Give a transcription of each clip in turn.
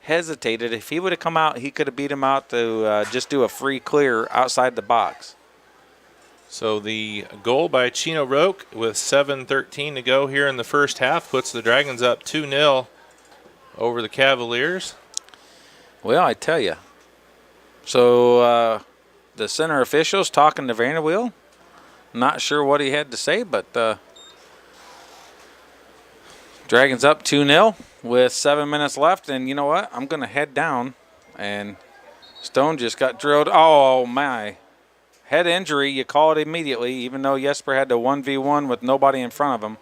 hesitated. If he would have come out, he could have beat him out to just do a free clear outside the box. So the goal by Chino Roque with 7:13 to go here in the first half puts the Dragons up 2-0 over the Cavaliers. Well, I tell you. So the center officials talking to Vanderweel. Not sure what he had to say, but Dragons up 2-0 with 7 minutes left. And you know what? I'm going to head down. And Stone just got drilled. Oh, my. Head injury, you call it immediately, even though Jesper had to 1v1 with nobody in front of him.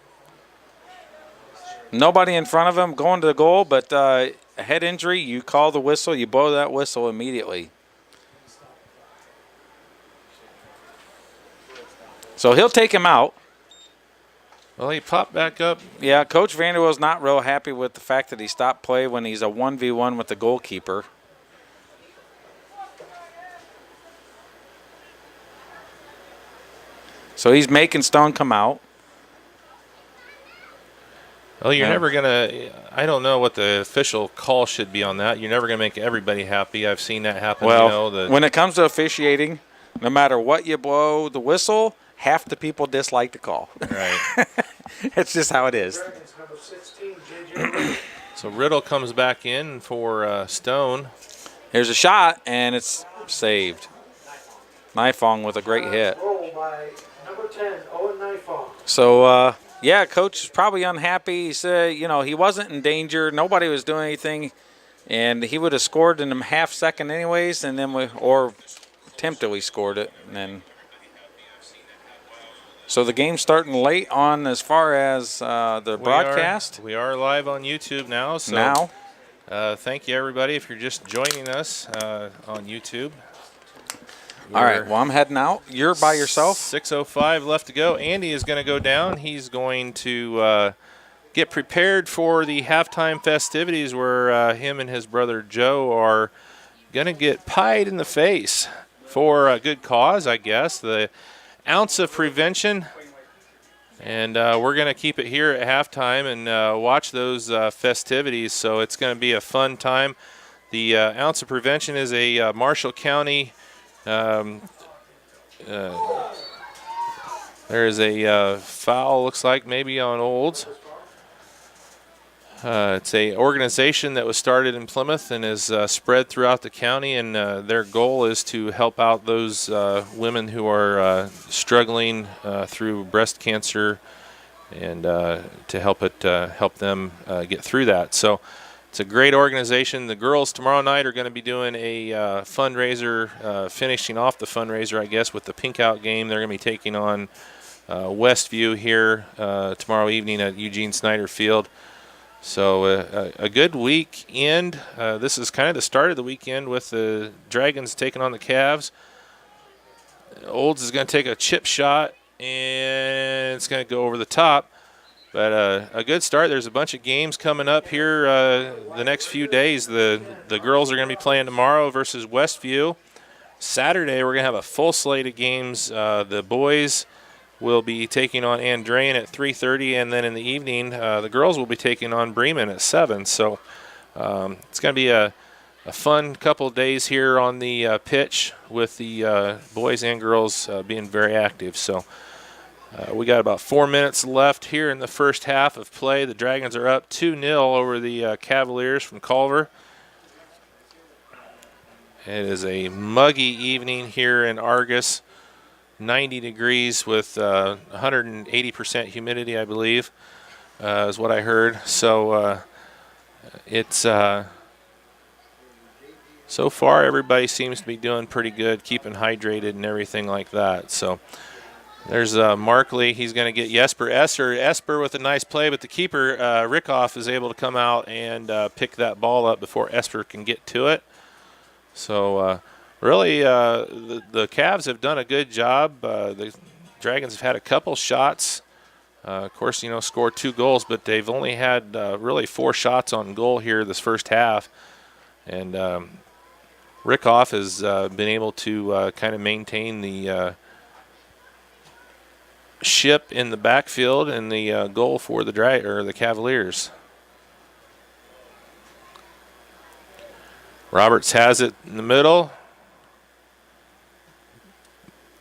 Nobody in front of him going to the goal, but a head injury, you call the whistle, you blow that whistle immediately. So he'll take him out. Well, he popped back up. Yeah, Coach Vanderweel's not real happy with the fact that he stopped play when he's a 1v1 with the goalkeeper. So he's making Stone come out. Well, you're never going to – I don't know what the official call should be on that. You're never going to make everybody happy. I've seen that happen. Well, when it comes to officiating, no matter what you blow the whistle, half the people dislike the call. Right. It's just how it is. So Riddle comes back in for Stone. Here's a shot, and it's saved. Nifong with a great hit. So, yeah, Coach is probably unhappy. He said, he wasn't in danger. Nobody was doing anything. And he would have scored in a half second anyways, and then or attempted we scored it. And then, so the game's starting late on as far as the broadcast. We are live on YouTube now. So thank you, everybody, if you're just joining us on YouTube. All right, well, I'm heading out. You're by yourself? 6:05 left to go. Andy is going to go down. He's going to get prepared for the halftime festivities where him and his brother Joe are going to get pied in the face for a good cause, I guess, the ounce of prevention. And we're going to keep it here at halftime and watch those festivities, so it's going to be a fun time. The ounce of prevention is a Marshall County there's a foul, looks like, maybe on Olds. It's a organization that was started in Plymouth and is spread throughout the county, and their goal is to help out those women who are struggling through breast cancer and to help them get through that. So it's a great organization. The girls tomorrow night are going to be doing a fundraiser, finishing off the fundraiser, I guess, with the Pink Out game. They're going to be taking on Westview here tomorrow evening at Eugene Snyder Field. So a good weekend. This is kind of the start of the weekend with the Dragons taking on the Cavs. Olds is going to take a chip shot, and it's going to go over the top. But a good start. There's a bunch of games coming up here the next few days. The girls are going to be playing tomorrow versus Westview. Saturday, we're going to have a full slate of games. The boys will be taking on Andrean at 3:30, and then in the evening, the girls will be taking on Bremen at 7. So it's going to be a fun couple of days here on the pitch with the boys and girls being very active. So we got about 4 minutes left here in the first half of play. The Dragons are up 2-0 over the Cavaliers from Culver. It is a muggy evening here in Argos. 90 degrees with 180% humidity, I believe, is what I heard. So it's so far everybody seems to be doing pretty good, keeping hydrated and everything like that. So there's Markley. He's going to get Jesper Esper with a nice play, but the keeper, Rickoff, is able to come out and pick that ball up before Esper can get to it. So really, the Cavs have done a good job. The Dragons have had a couple shots. Of course, scored 2 goals, but they've only had really 4 shots on goal here this first half. And Rickoff has been able to kind of maintain the ship in the backfield and the goal for the Cavaliers. Roberts has it in the middle.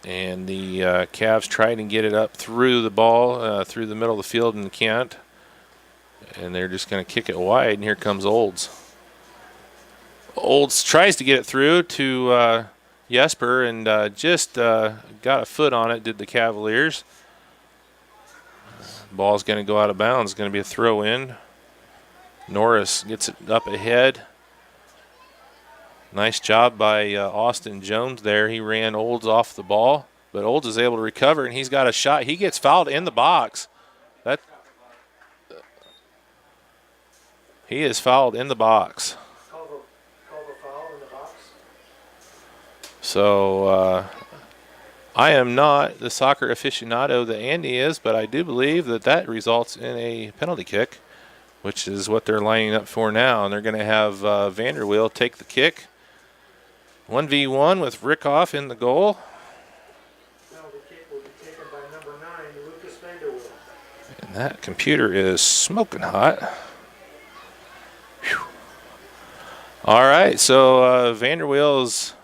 And the Cavs try to get it up through the ball, through the middle of the field, and can't. And they're just going to kick it wide, and here comes Olds. Olds tries to get it through to Jesper, and just got a foot on it, did the Cavaliers. Ball's going to go out of bounds. It's going to be a throw in. Norris gets it up ahead. Nice job by Austin Jones there. He ran Olds off the ball, but Olds is able to recover, and he's got a shot. He gets fouled in the box. He is fouled in the box. Culver foul in the box. So I am not the soccer aficionado that Andy is, but I do believe that results in a penalty kick, which is what they're lining up for now. And they're going to have Vanderweel take the kick. 1v1 with Rickoff in the goal. Penalty kick will be taken by number 9, Lucas Vanderweel. And that computer is smoking hot. Whew. All right, so Vanderweel's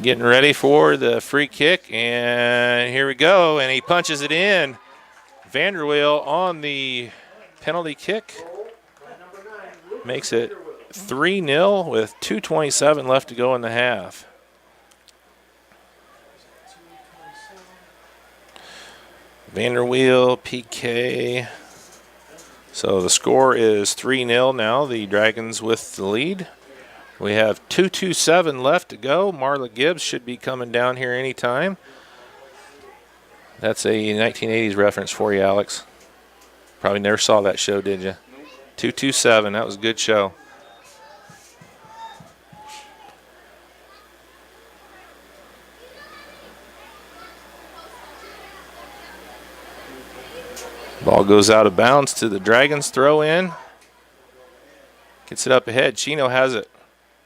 getting ready for the free kick, and here we go, and he punches it in. Vanderweel on the penalty kick makes it 3-0 with 2:27 left to go in the half. Vanderweel, PK. So the score is 3-0 now. The Dragons with the lead. We have 2:27 left to go. Marla Gibbs should be coming down here anytime. That's a 1980s reference for you, Alex. Probably never saw that show, did you? 2:27. That was a good show. Ball goes out of bounds to the Dragons. Throw in. Gets it up ahead. Chino has it.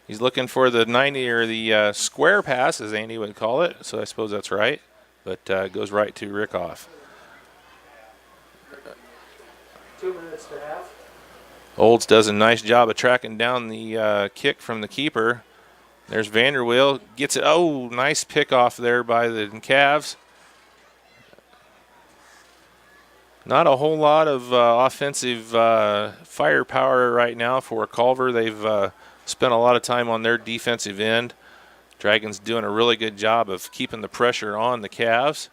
He's looking for the 90 or the square pass, as Andy would call it. So I suppose that's right. But goes right to Rickoff. 2 minutes to half. Olds does a nice job of tracking down the kick from the keeper. There's Vanderweel. Gets it. Oh, nice pick off there by the Cavs. Not a whole lot of offensive firepower right now for Culver. They've spent a lot of time on their defensive end. Dragons doing a really good job of keeping the pressure on the Cavs.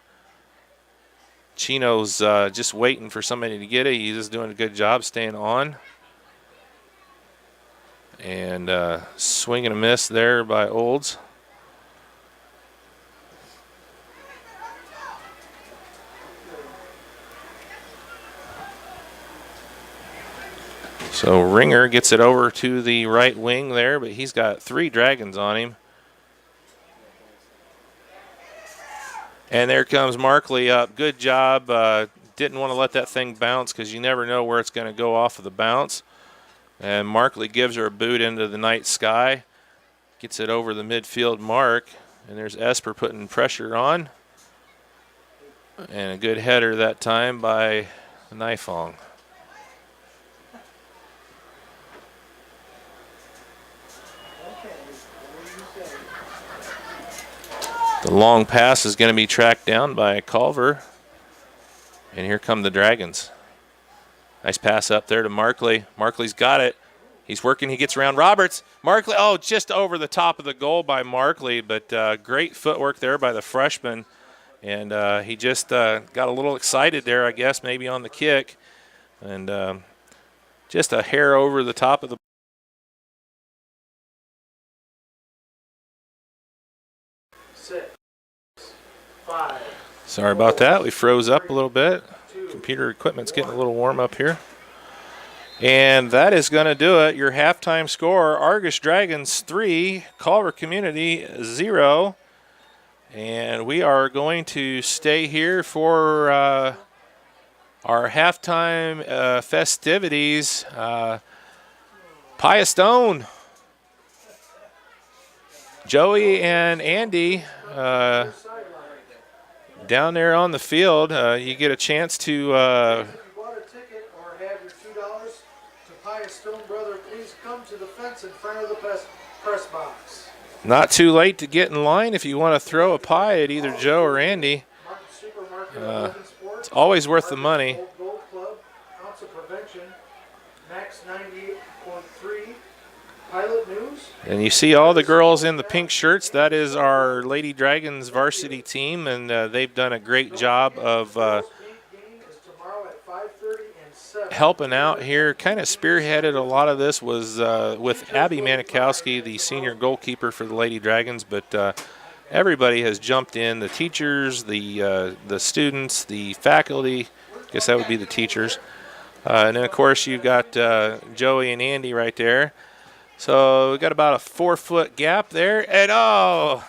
Chino's just waiting for somebody to get it. He's just doing a good job staying on. And swing and a miss there by Olds. So Ringer gets it over to the right wing there, but he's got 3 Dragons on him. And there comes Markley up. Good job. Didn't want to let that thing bounce because you never know where it's going to go off of the bounce. And Markley gives her a boot into the night sky. Gets it over the midfield mark. And there's Esper putting pressure on. And a good header that time by Nifong. The long pass is going to be tracked down by Culver. And here come the Dragons. Nice pass up there to Markley. Markley's got it. He's working. He gets around Roberts. Markley, oh, just over the top of the goal by Markley, but great footwork there by the freshman. And he just got a little excited there, I guess, maybe on the kick. And just a hair over the top of the 6, 5. Sorry about that. We froze up a little bit. Computer equipment's getting a little warm up here. And that is going to do it. Your halftime score, Argos Dragons 3, Culver Community 0. And we are going to stay here for our halftime festivities. Pia Stone, Joey and Andy down there on the field. You get a chance to brother please come to the fence in front of the press box? Not too late to get in line if you want to throw a pie at either Joe or Andy. Martin Supermarket, Logan Sport. It's always worth the money. Old Gold Club, Ounce of Prevention, Max 98.3, Pilot News. And you see all the girls in the pink shirts. That is our Lady Dragons varsity team, and they've done a great job of helping out here. Kind of spearheaded a lot of this was with Abby Manikowski, the senior goalkeeper for the Lady Dragons, but everybody has jumped in, the teachers, the students, the faculty. I guess that would be the teachers. And then, of course, you've got Joey and Andy right there. So we've got about a 4-foot gap there. And, oh,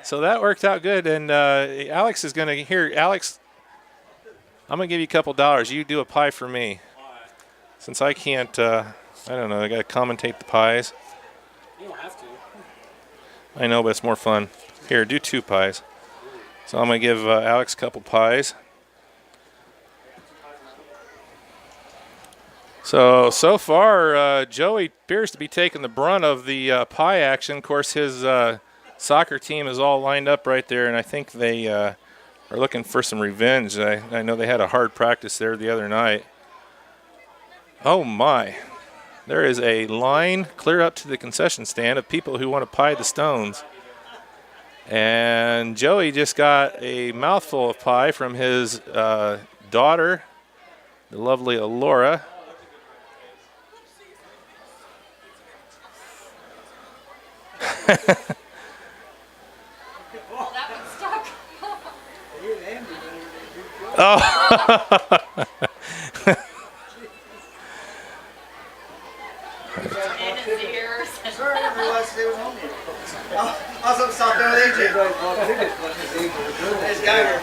so that worked out good. And Alex is going to, here, Alex, I'm going to give you a couple dollars. You do a pie for me. Since I can't, I don't know, I got to commentate the pies. You don't have to. I know, but it's more fun. Here, do 2 pies. So I'm going to give Alex a couple pies. So far, Joey appears to be taking the brunt of the pie action. Of course, his soccer team is all lined up right there, and I think they are looking for some revenge. I know they had a hard practice there the other night. Oh, my. There is a line clear up to the concession stand of people who want to pie the stones. And Joey just got a mouthful of pie from his daughter, the lovely Alora. Oh, that one's stuck. Oh. In his ears. Sorry, I didn't realize they was on there. I was up stop there with AJ. There's Geiger.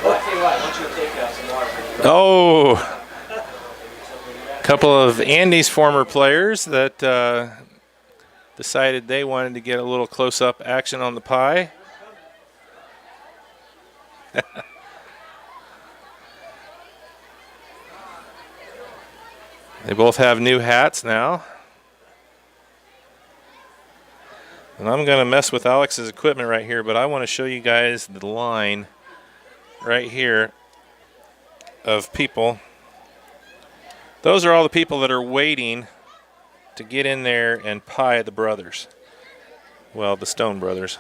Well, I tell you what, I want you to take some water for me. Oh. Couple of Andy's former players that decided they wanted to get a little close-up action on the pie. They both have new hats now. And I'm going to mess with Alex's equipment right here, but I want to show you guys the line right here of people. Those are all the people that are waiting to get in there and pie the brothers. Well, the Stone brothers.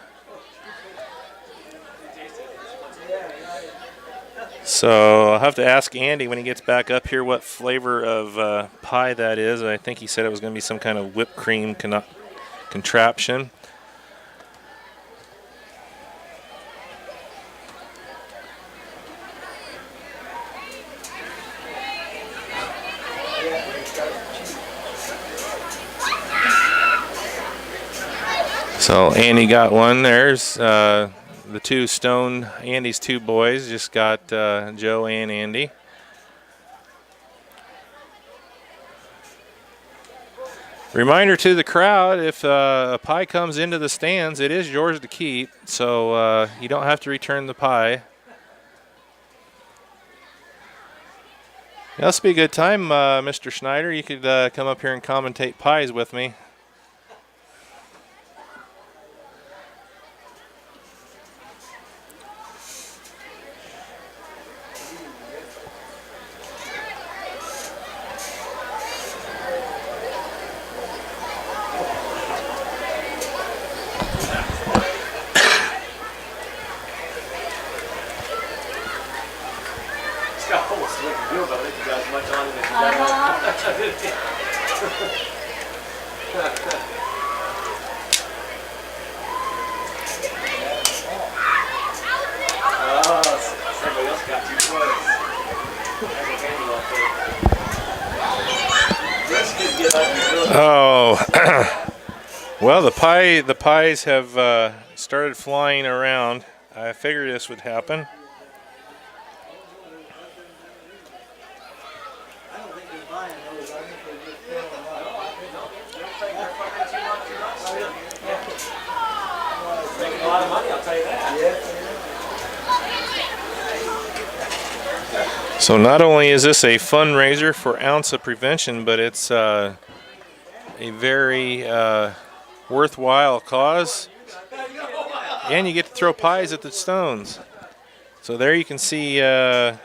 So I'll have to ask Andy when he gets back up here what flavor of pie that is. I think he said it was going to be some kind of whipped cream contraption. So Andy got one. There's the two Stone, Andy's 2 boys just got Joe and Andy. Reminder to the crowd, if a pie comes into the stands, it is yours to keep, so you don't have to return the pie. This will be a good time, Mr. Schneider. You could come up here and commentate pies with me. Oh, well, the pies have started flying around. I figured this would happen. Making a lot of money, I'll tell you that. So not only is this a fundraiser for Ounce of Prevention, but it's a very worthwhile cause. And you get to throw pies at the stones. So there you can see Alex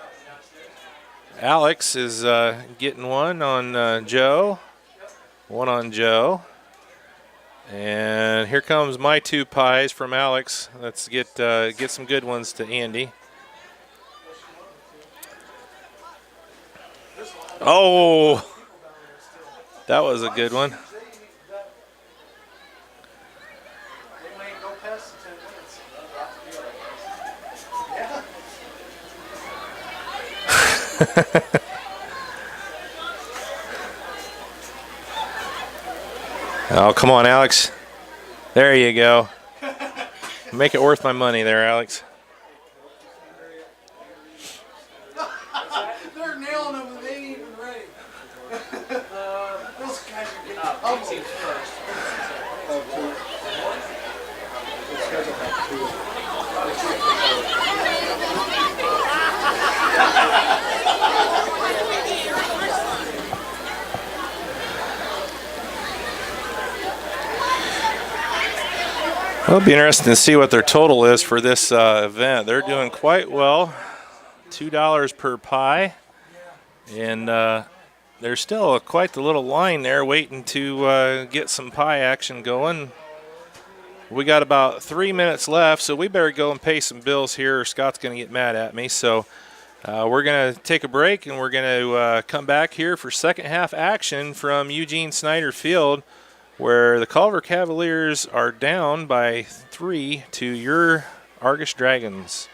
is getting one on Joe. One on Joe. And here comes my 2 pies from Alex. Let's get some good ones to Andy. Oh, that was a good one. Oh, come on, Alex. There you go. Make it worth my money there, Alex. They're nailing them and they ain't even ready. Those guys are getting pummeled. Well, it'll be interesting to see what their total is for this event. They're doing quite well. $2 per pie. And there's still quite the little line there waiting to get some pie action going. We got about 3 minutes left, so we better go and pay some bills here or Scott's going to get mad at me. So we're going to take a break, and we're going to come back here for second half action from Eugene Snyder Field, where the Culver Cavaliers are down by 3 to your Argos Dragons.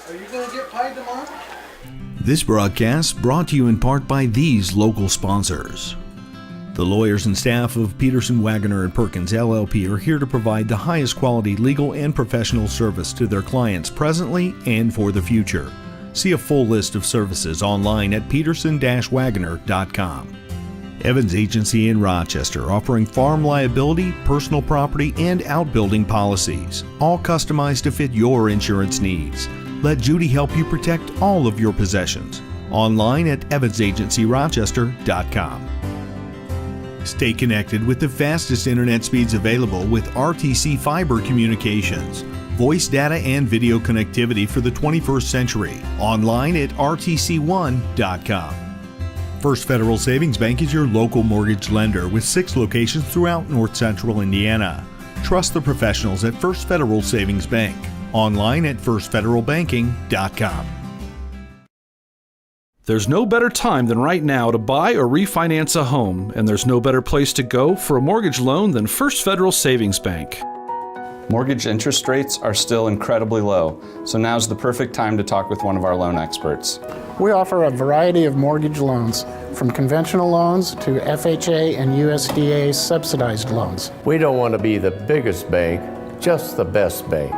Are you going to get pie tomorrow? This broadcast brought to you in part by these local sponsors. The lawyers and staff of Peterson, Wagoner & Perkins LLP are here to provide the highest quality legal and professional service to their clients presently and for the future. See a full list of services online at peterson-wagoner.com. Evans Agency in Rochester, offering farm liability, personal property, and outbuilding policies, all customized to fit your insurance needs. Let Judy help you protect all of your possessions. Online at evansagencyrochester.com. Stay connected with the fastest internet speeds available with RTC Fiber Communications. Voice data and video connectivity for the 21st century. Online at rtc1.com. First Federal Savings Bank is your local mortgage lender with 6 locations throughout North Central Indiana. Trust the professionals at First Federal Savings Bank. Online at firstfederalbanking.com. There's no better time than right now to buy or refinance a home, and there's no better place to go for a mortgage loan than First Federal Savings Bank. Mortgage interest rates are still incredibly low, so now's the perfect time to talk with one of our loan experts. We offer a variety of mortgage loans, from conventional loans to FHA and USDA subsidized loans. We don't want to be the biggest bank, just the best bank.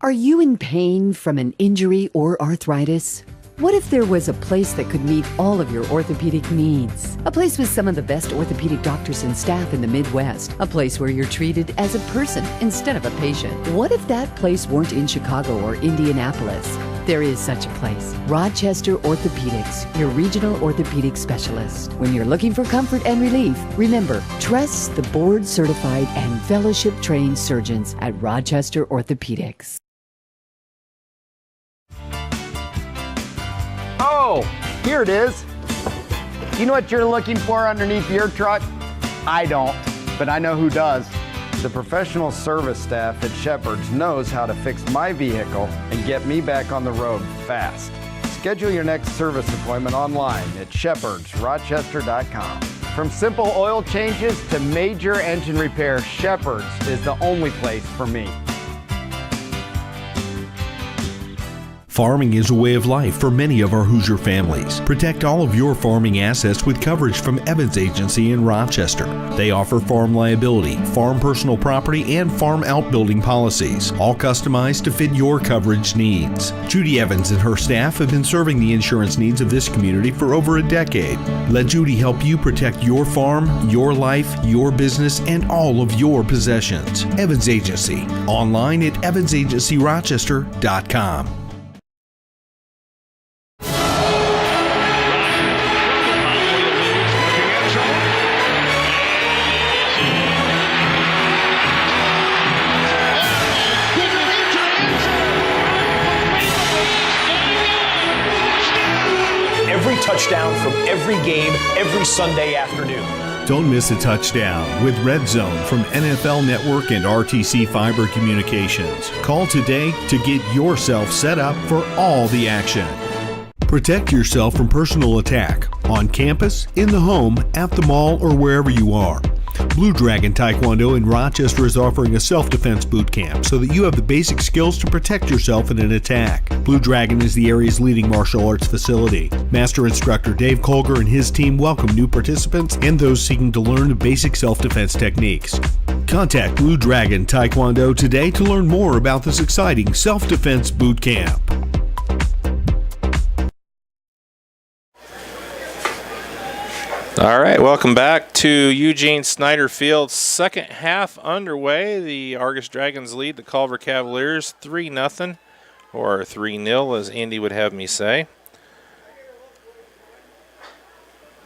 Are you in pain from an injury or arthritis? What if there was a place that could meet all of your orthopedic needs? A place with some of the best orthopedic doctors and staff in the Midwest. A place where you're treated as a person instead of a patient. What if that place weren't in Chicago or Indianapolis? There is such a place. Rochester Orthopedics, your regional orthopedic specialist. When you're looking for comfort and relief, remember, trust the board-certified and fellowship-trained surgeons at Rochester Orthopedics. Oh, here it is. You know what you're looking for underneath your truck? I don't, but I know who does. The professional service staff at Shepherd's knows how to fix my vehicle and get me back on the road fast. Schedule your next service appointment online at shepherdsrochester.com. From simple oil changes to major engine repair, Shepherd's is the only place for me. Farming is a way of life for many of our Hoosier families. Protect all of your farming assets with coverage from Evans Agency in Rochester. They offer farm liability, farm personal property, and farm outbuilding policies, all customized to fit your coverage needs. Judy Evans and her staff have been serving the insurance needs of this community for over a decade. Let Judy help you protect your farm, your life, your business, and all of your possessions. Evans Agency, online at evansagencyrochester.com. Every touchdown from every game, every Sunday afternoon. Don't miss a touchdown with Red Zone from NFL Network and RTC Fiber Communications. Call today to get yourself set up for all the action. Protect yourself from personal attack on campus, in the home, at the mall, or wherever you are. Blue Dragon Taekwondo in Rochester is offering a self-defense boot camp so that you have the basic skills to protect yourself in an attack. Blue Dragon is the area's leading martial arts facility. Master instructor Dave Culver and his team welcome new participants and those seeking to learn the basic self-defense techniques. Contact Blue Dragon Taekwondo today to learn more about this exciting self-defense boot camp. All right, welcome back to Eugene Snyder Field. Second half underway. The Argos Dragons lead the Culver Cavaliers 3-0, or 3-0 as Andy would have me say.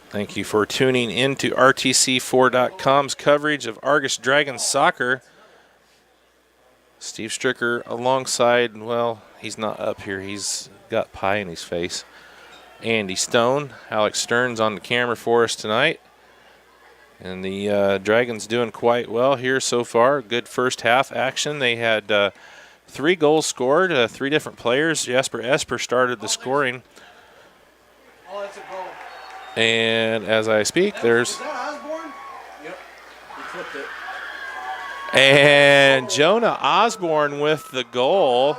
Thank you for tuning in to RTC4.com's coverage of Argos Dragons soccer. Steve Stricker alongside, well, he's not up here. He's got pie in his face. Andy Stone, Alex Stearns on the camera for us tonight. And the Dragons doing quite well here so far. Good first half action. They had 3 goals scored, 3 different players. Jesper Esper started the scoring. Oh, that's a goal. And as I speak, there's... Is that Osborne? Yep. He flipped it. And Jonah Osborne with the goal.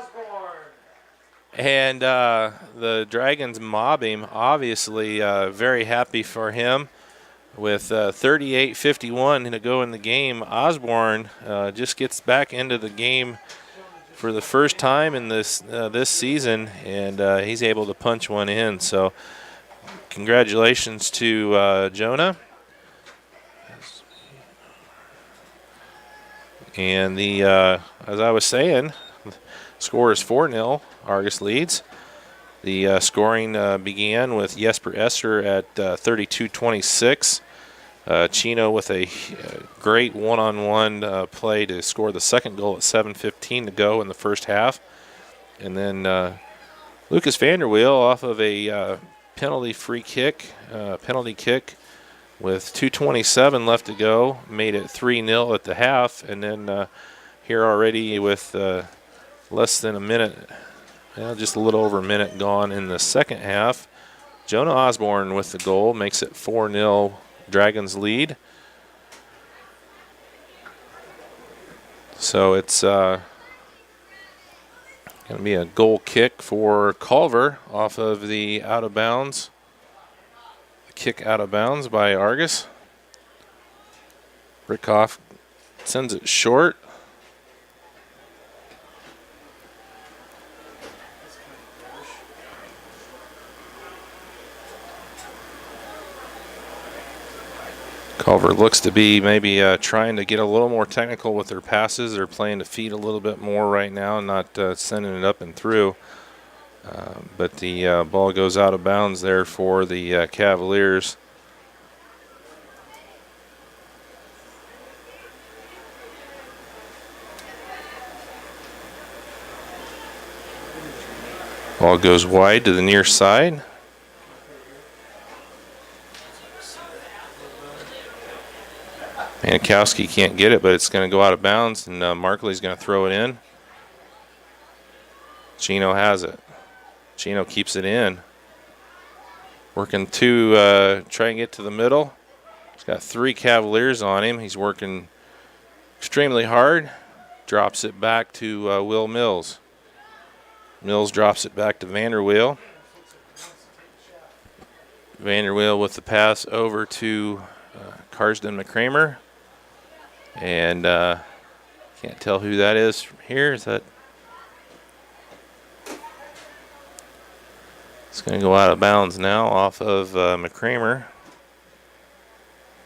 And the Dragons mob him, obviously very happy for him. With 38-51 to go in the game, Osborne just gets back into the game for the first time in this season, and he's able to punch one in. So congratulations to Jonah. And the as I was saying, score is 4-0. Argos leads. The scoring began with Jesper Esser at 32-26. Chino with a great one-on-one play to score the second goal at 7:15 to go in the first half. And then Lucas Vanderweel off of a penalty kick with 2:27 left to go made it 3-0 at the half. And then here already with less than a minute, just a little over a minute gone in the second half, Jonah Osborne with the goal makes it 4-0 Dragons lead. So it's going to be a goal kick for Culver off of the out of bounds. The kick out of bounds by Argos. Rickoff sends it short. Culver looks to be maybe trying to get a little more technical with their passes. They're playing to feet a little bit more right now, not sending it up and through. But the ball goes out of bounds there for the Cavaliers. Ball goes wide to the near side. Manikowski can't get it, but it's going to go out of bounds, and Markley's going to throw it in. Chino has it. Chino keeps it in. Working to try and get to the middle. He's got 3 Cavaliers on him. He's working extremely hard. Drops it back to Will Mills. Mills drops it back to Vanderweel. Vanderweel with the pass over to Carsden McCramer. And can't tell who that is from here. Is that? It's going to go out of bounds now off of McCramer.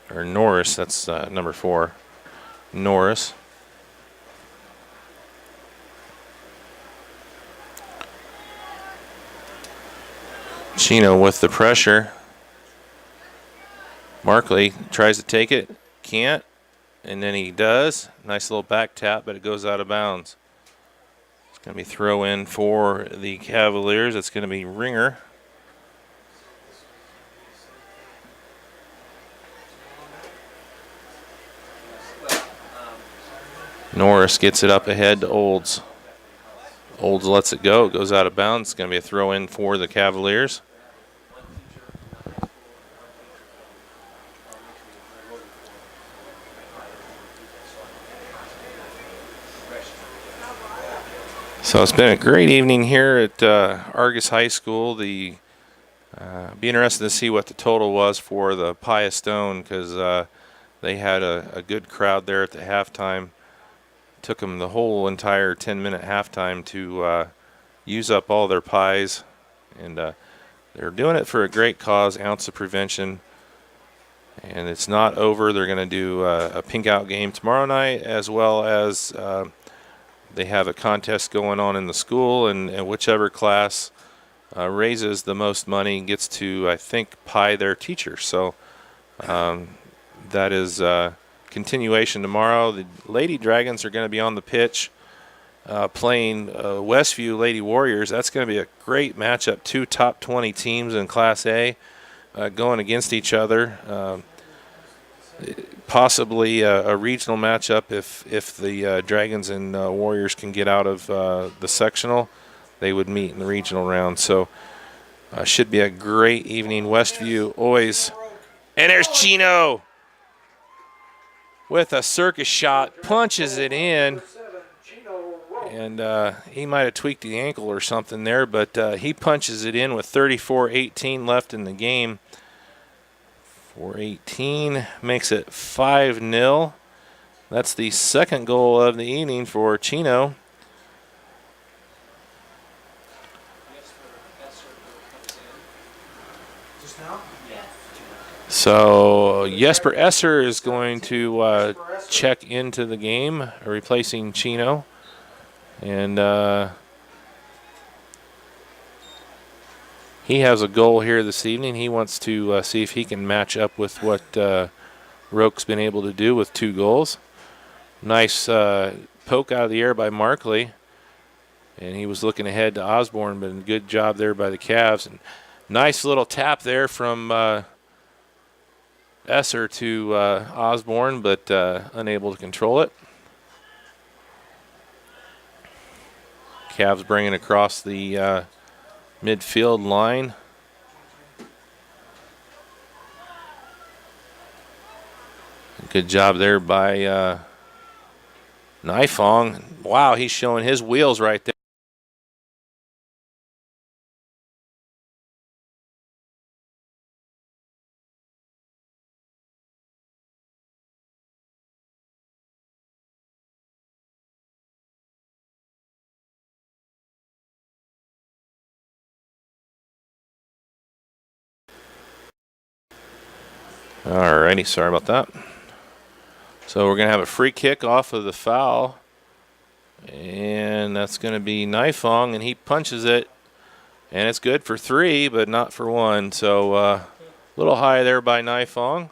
Or Norris, that's number 4. Norris. Chino with the pressure. Markley tries to take it, can't, and then he does. Nice little back tap, but it goes out of bounds. It's going to be throw in for the Cavaliers. It's going to be Ringer. Norris gets it up ahead to Olds. Olds lets it go. It goes out of bounds. It's going to be a throw in for the Cavaliers. So it's been a great evening here at Argos High School. Be interested to see what the total was for the Pie of Stone, because they had a good crowd there at the halftime. Took them the whole entire 10-minute halftime to use up all their pies, and they're doing it for a great cause, Ounce of Prevention. And it's not over. They're going to do a pink out game tomorrow night, as well as they have a contest going on in the school, and whichever class raises the most money gets to, I think, pie their teacher. So that is continuation tomorrow. The Lady Dragons are going to be on the pitch playing Westview Lady Warriors. That's going to be a great matchup. 2 top 20 teams in Class A going against each other. Possibly a regional matchup if the Dragons and Warriors can get out of the sectional. They would meet in the regional round. So should be a great evening. Westview always. And there's Chino with a circus shot, punches it in. And he might have tweaked the ankle or something there, but he punches it in with 34-18 left in the game. 4-18 makes it 5-0. That's the second goal of the evening for Chino. So Jesper Esser is going to check into the game, replacing Chino. And he has a goal here this evening. He wants to see if he can match up with what Roke's been able to do with 2 goals. Nice poke out of the air by Markley. And he was looking ahead to Osborne, but a good job there by the Cavs. And nice little tap there from Esser to Osborne, but unable to control it. Cavs bringing across the midfield line. Good job there by Nifong. Wow, he's showing his wheels right there. Alrighty, sorry about that. So we're going to have a free kick off of the foul. And that's going to be Nifong, and he punches it. And it's good for 3, but not for 1. So a little high there by Nifong.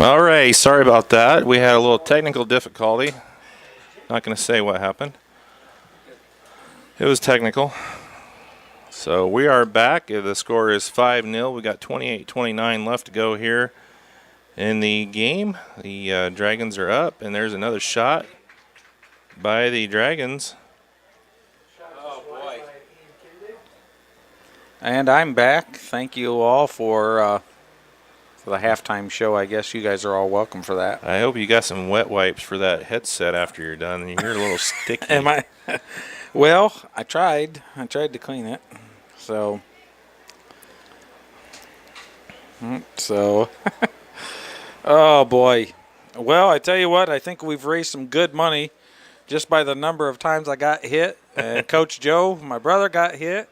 All right, sorry about that. We had a little technical difficulty. Not going to say what happened. It was technical. So we are back. The score is 5-0. We got 28-29 left to go here in the game. The Dragons are up, and there's another shot by the Dragons. Oh, boy. And I'm back. Thank you all for the halftime show. I guess you guys are all welcome for that. I hope you got some wet wipes for that headset after you're done. You're a little sticky. Am I? Well, I tried. I tried to clean it. So, oh boy. Well, I tell you what, I think we've raised some good money just by the number of times I got hit. And Coach Joe, my brother, got hit.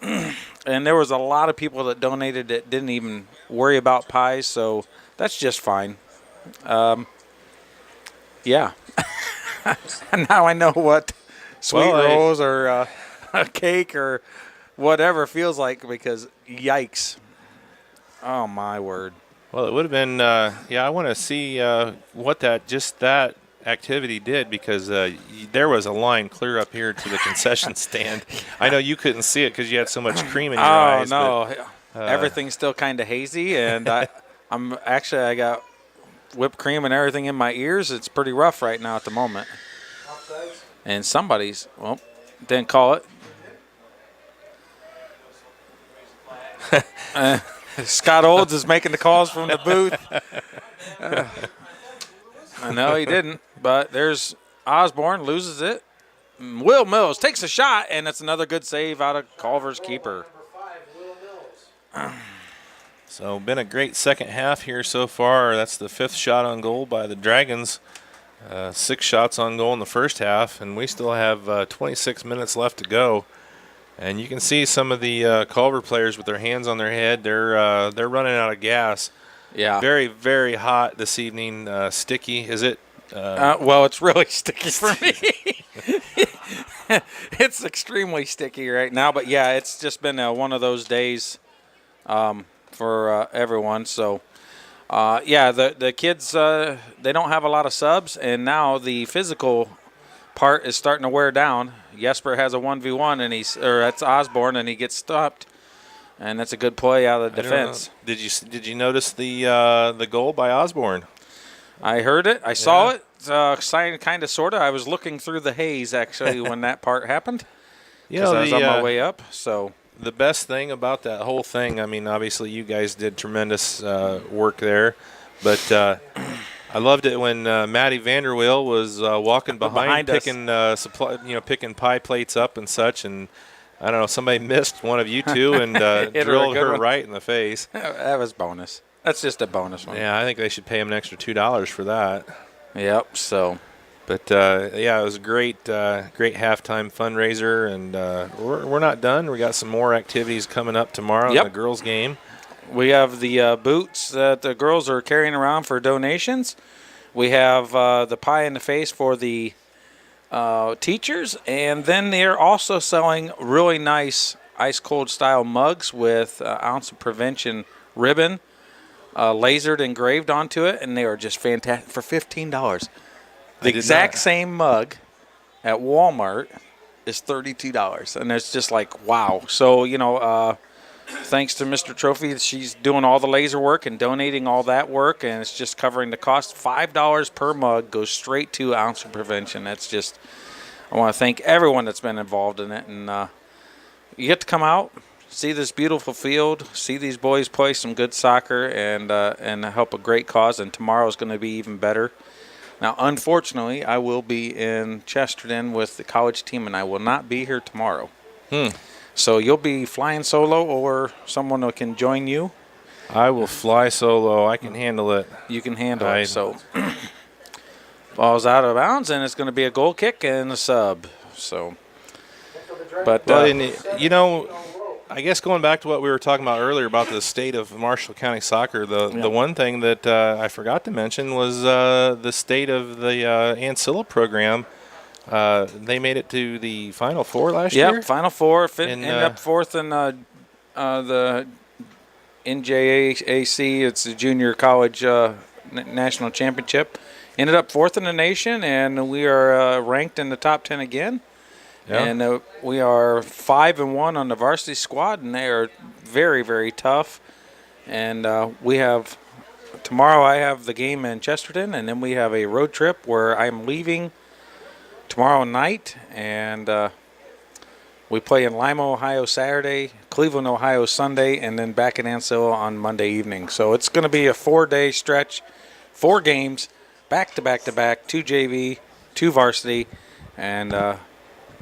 And there was a lot of people that donated that didn't even worry about pies, so that's just fine. Yeah. Now I know what sweet rolls or a cake or whatever feels like, because yikes. Oh, my word. Well, it would have been, I want to see what that activity did, because there was a line clear up here to the concession stand. I know you couldn't see it because you had so much cream in your eyes. Oh, no. Everything's still kind of hazy, and I got whipped cream and everything in my ears. It's pretty rough right now at the moment. And somebody's, didn't call it. Scott Olds is making the calls from the booth. No, he didn't. But there's Osborne, loses it. Will Mills takes a shot, and it's another good save out of Culver's keeper. So been a great second half here so far. That's the 5th shot on goal by the Dragons. 6 shots on goal in the first half, and we still have 26 minutes left to go. And you can see some of the Culver players with their hands on their head. They're running out of gas. Yeah. Very, very hot this evening. Sticky, is it? Well, it's really sticky for me. It's extremely sticky right now. But, yeah, it's just been one of those days for everyone. So, the kids, they don't have a lot of subs. And now the physical part is starting to wear down. Jesper has a 1v1, and that's Osborne, and he gets stopped. And that's a good play out of the defense. Did you notice the goal by Osborne? I heard it. I saw it. Kind of, sort of. I was looking through the haze, actually, when that part happened. Because I was on my way up. So the best thing about that whole thing, I mean, obviously you guys did tremendous work there. But I loved it when Matty Vanderweel was walking behind picking picking pie plates up and such, and I don't know, somebody missed one of you two and drilled her right in the face. That was bonus. That's just a bonus one. Yeah, I think they should pay him an extra $2 for that. Yep. So, but it was a great halftime fundraiser, and we're not done. We got some more activities coming up tomorrow in the girls' game. We have the boots that the girls are carrying around for donations. We have the pie in the face for the teachers, and then they're also selling really nice ice-cold style mugs with ounce of prevention ribbon lasered engraved onto it, and they are just fantastic for $15. The exact same mug at Walmart is $32, and it's just like, wow. So, thanks to Mr. Trophy, she's doing all the laser work and donating all that work, and it's just covering the cost. $5 per mug goes straight to ounce of prevention. That's just, I want to thank everyone that's been involved in it. And you get to come out, see this beautiful field, see these boys play some good soccer, and help a great cause. And tomorrow is going to be even better. Now, unfortunately, I will be in Chesterton with the college team, and I will not be here tomorrow. So you'll be flying solo, or someone who can join you? I will fly solo. I can handle it. You can handle it. So ball's out of bounds, and it's going to be a goal kick and a sub. So, but I guess going back to what we were talking about earlier about the state of Marshall County soccer, the one thing that I forgot to mention was the state of the Ancilla program. They made it to the Final Four last year? Yep, Final Four. Ended up fourth in the NJAC. It's the junior college national championship. Ended up 4th in the nation, and we are ranked in the top 10 again. Yeah. And we are 5-1 on the varsity squad, and they are very, very tough. And we have tomorrow. I have the game in Chesterton, and then we have a road trip where I'm leaving tomorrow night, and we play in Lima, Ohio Saturday, Cleveland, Ohio Sunday, and then back in Ancilla on Monday evening. So it's going to be a 4-day stretch, 4 games, back to back to back, 2 JV, 2 varsity, and a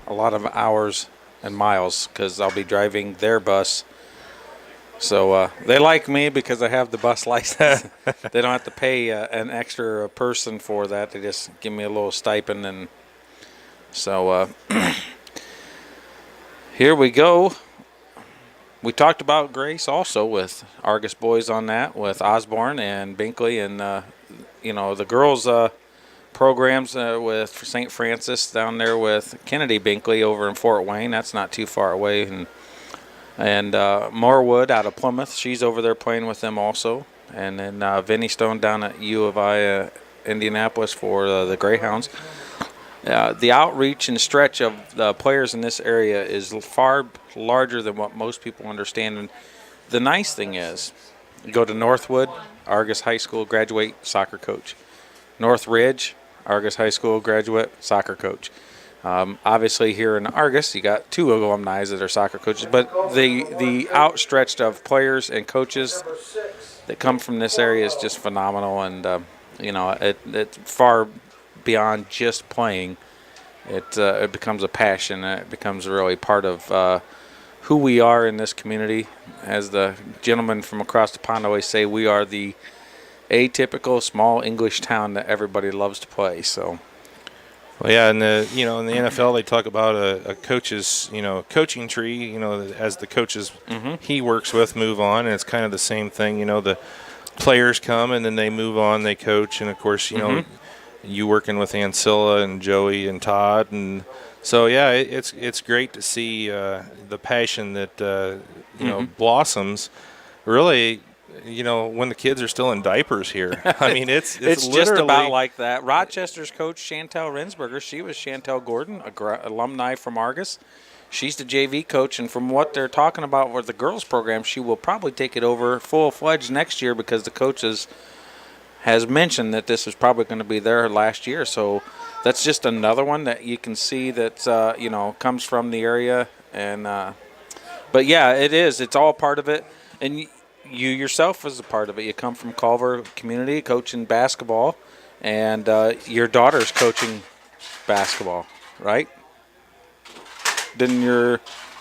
lot of hours and miles because I'll be driving their bus. So they like me because I have the bus license. They don't have to pay an extra person for that. They just give me a little stipend. And so here we go. We talked about Grace also with Argos boys on that, with Osborne and Binkley, and the girls programs with St. Francis down there with Kennedy Binkley over in Fort Wayne. That's not too far away, and Morewood out of Plymouth. She's over there playing with them also, and then Vinnie Stone down at U of I, Indianapolis for the Greyhounds. The outreach and stretch of the players in this area is far larger than what most people understand. And the nice thing is, you go to Northwood, Argos High School graduate soccer coach. North Ridge, Argos High School graduate soccer coach. Obviously here in Argos, you got 2 alumni that are soccer coaches, but the outstretched of players and coaches that come from this area is just phenomenal. And it's far beyond just playing. It becomes a passion. It becomes really part of who we are in this community. As the gentlemen from across the pond always say, we are the atypical small English town that everybody loves to play. So, well, yeah, and in the NFL they talk about a coach's coaching tree. As the coaches he works with move on, and it's kind of the same thing. The players come and then they move on, they coach, and of course you working with Ancilla and Joey and Todd, and so yeah, it's great to see the passion that blossoms. Really, when the kids are still in diapers here. I mean, it's just about like that. Rochester's coach Chantel Rensberger, she was Chantel Gordon, alumni from Argos. She's the JV coach, and from what they're talking about with the girls program, she will probably take it over full-fledged next year because the coaches has mentioned that this is probably going to be their last year. So that's just another one that you can see that comes from the area. And but yeah, it is. It's all part of it. And you yourself is a part of it. You come from Culver community, coaching basketball, and your daughter's coaching basketball, right?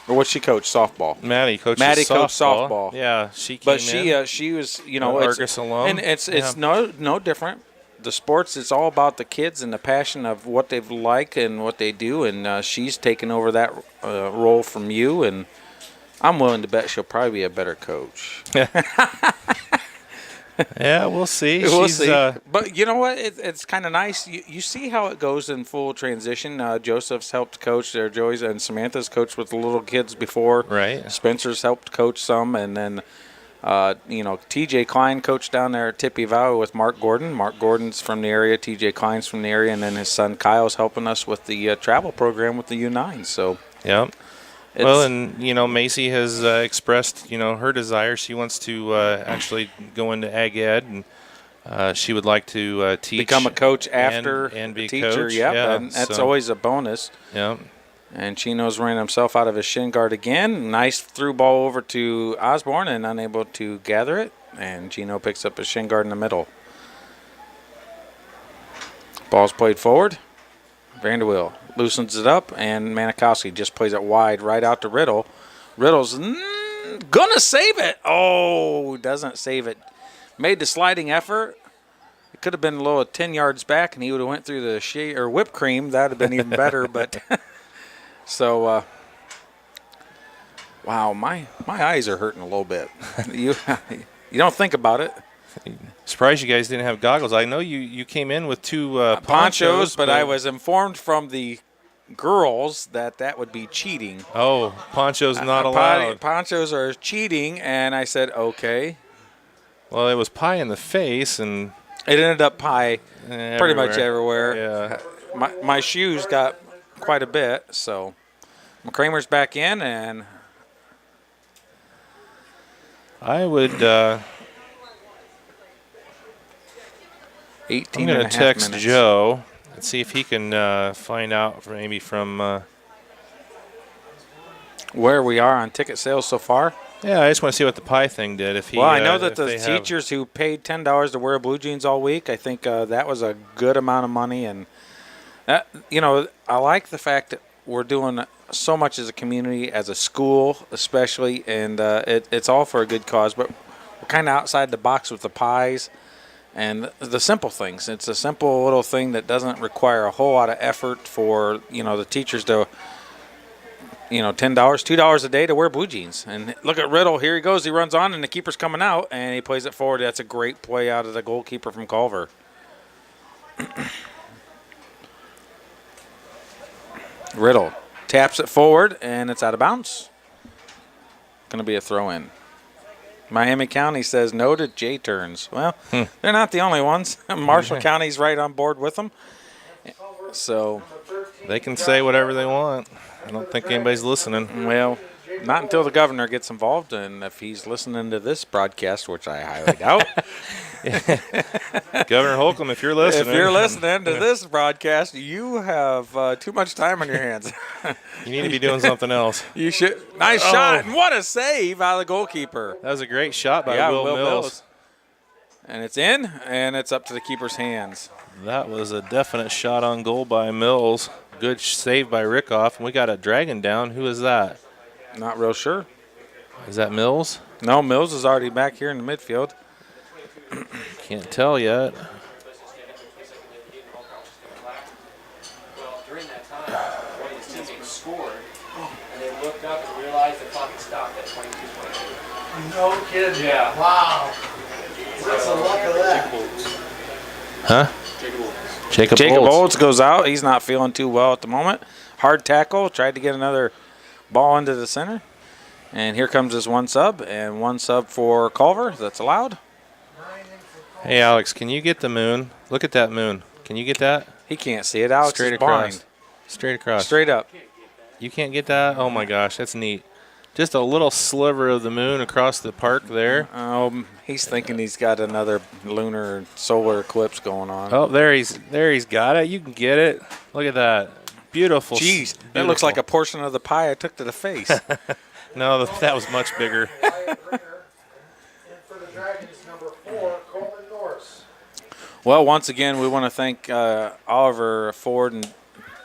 What's she coach? Softball. Maddie coached softball. Yeah, she came in. She was Argos alum, and it's no different. The sports, it's all about the kids and the passion of what they like and what they do, and she's taken over that role from you, and I'm willing to bet she'll probably be a better coach. Yeah, we'll see. We'll see. But you know what? It's kind of nice. You see how it goes in full transition. Joseph's helped coach there. Joey's and Samantha's coached with the little kids before. Right. Spencer's helped coach some. And then, TJ Klein coached down there at Tippy Valley with Mark Gordon. Mark Gordon's from the area. TJ Klein's from the area. And then his son Kyle's helping us with the travel program with the U9. So, yeah. Well, and, Macy has expressed, her desire. She wants to actually go into Ag Ed, and she would like to teach. Become a coach after and be a teacher, coach. yeah. And that's always a bonus. Yeah. And Chino's ran himself out of his shin guard again. Nice through ball over to Osborne and unable to gather it. And Chino picks up his shin guard in the middle. Ball's played forward. Vanderweel loosens it up, and Manikowski just plays it wide right out to Riddle. Riddle's gonna save it. Oh, doesn't save it. Made the sliding effort. It could have been a little 10 yards back, and he would have went through the whipped cream. That would have been even better. But so, wow, my eyes are hurting a little bit. You don't think about it. Surprised you guys didn't have goggles. I know you came in with 2 ponchos, but I was informed from the girls that would be cheating. Oh, ponchos not allowed. Ponchos are cheating, and I said, okay. Well, it was pie in the face, and It ended up pie pretty much everywhere. Yeah. My shoes got quite a bit, so Kramer's back in, and I would. 18 I'm going and to a half text minutes. Joe and see if he can find out maybe from. Where we are on ticket sales so far. Yeah, I just want to see what the pie thing did. If he, Well, I know that if the they have- teachers who paid $10 to wear blue jeans all week, I think that was a good amount of money. And, that, I like the fact that we're doing so much as a community, as a school especially, and it's all for a good cause. But we're kind of outside the box with the pies and the simple things. It's a simple little thing that doesn't require a whole lot of effort for, the teachers to $10, $2 a day to wear blue jeans. And look at Riddle. Here he goes. He runs on, and the keeper's coming out, and he plays it forward. That's a great play out of the goalkeeper from Culver. Riddle taps it forward, and it's out of bounds. Going to be a throw-in. Miami County says no to J-turns. Well, they're not the only ones. Marshall County's right on board with them. So they can say whatever they want. I don't think anybody's listening. Well, not until the governor gets involved, and if he's listening to this broadcast, which I highly doubt. Governor Holcomb, if you're listening. If you're listening to this broadcast, you have too much time on your hands. You need to be doing something else. You should. Nice shot, and what a save out of the goalkeeper. That was a great shot by Will Mills. And it's in, and it's up to the keeper's hands. That was a definite shot on goal by Mills. Good save by Rickoff. And we got a dragon down. Who is that? Not real sure. Is that Mills? No, Mills is already back here in the midfield. Can't tell yet. Well, during that time, one of his teammates scored, and they looked up and realized the clock had stopped at 22:22. No kidding. Yeah. Wow. What's the luck of that? Huh? Jacob Olds goes out. He's not feeling too well at the moment. Hard tackle. Tried to get another ball into the center. And here comes his one sub. And one sub for Culver. That's allowed. Hey, Alex, can you get the moon? Look at that moon. Can you get that? He can't see it. Alex Straight is across. blind. Straight across. Straight up. You can't get that? Oh, my gosh. That's neat. Just a little sliver of the moon across the park there. He's thinking he's got another lunar solar eclipse going on. Oh, there he's got it. You can get it. Look at that. Beautiful. Jeez, that looks like a portion of the pie I took to the face. No, that was much bigger. And for the Dragons, number 4, Coleman Norris. Well, once again, we want to thank Oliver Ford and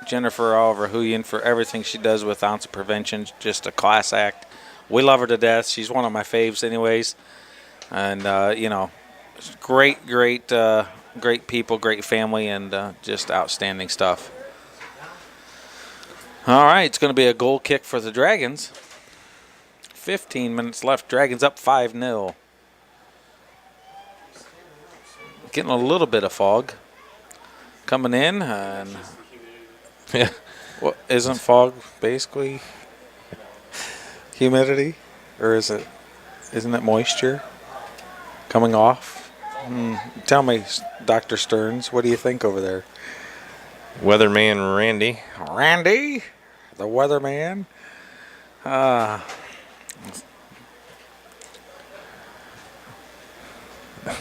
Jennifer Oliver Huyen for everything she does with Ounce of Prevention. Just a class act. We love her to death. She's one of my faves anyways. And, great people, great family, and just outstanding stuff. All right, it's going to be a goal kick for the Dragons. 15 minutes left. Dragons up 5-0. Getting a little bit of fog coming in, and yeah, what isn't fog basically humidity, or isn't it moisture coming off? Tell me, Dr. Stearns, what do you think over there? Weatherman Randy, the weatherman.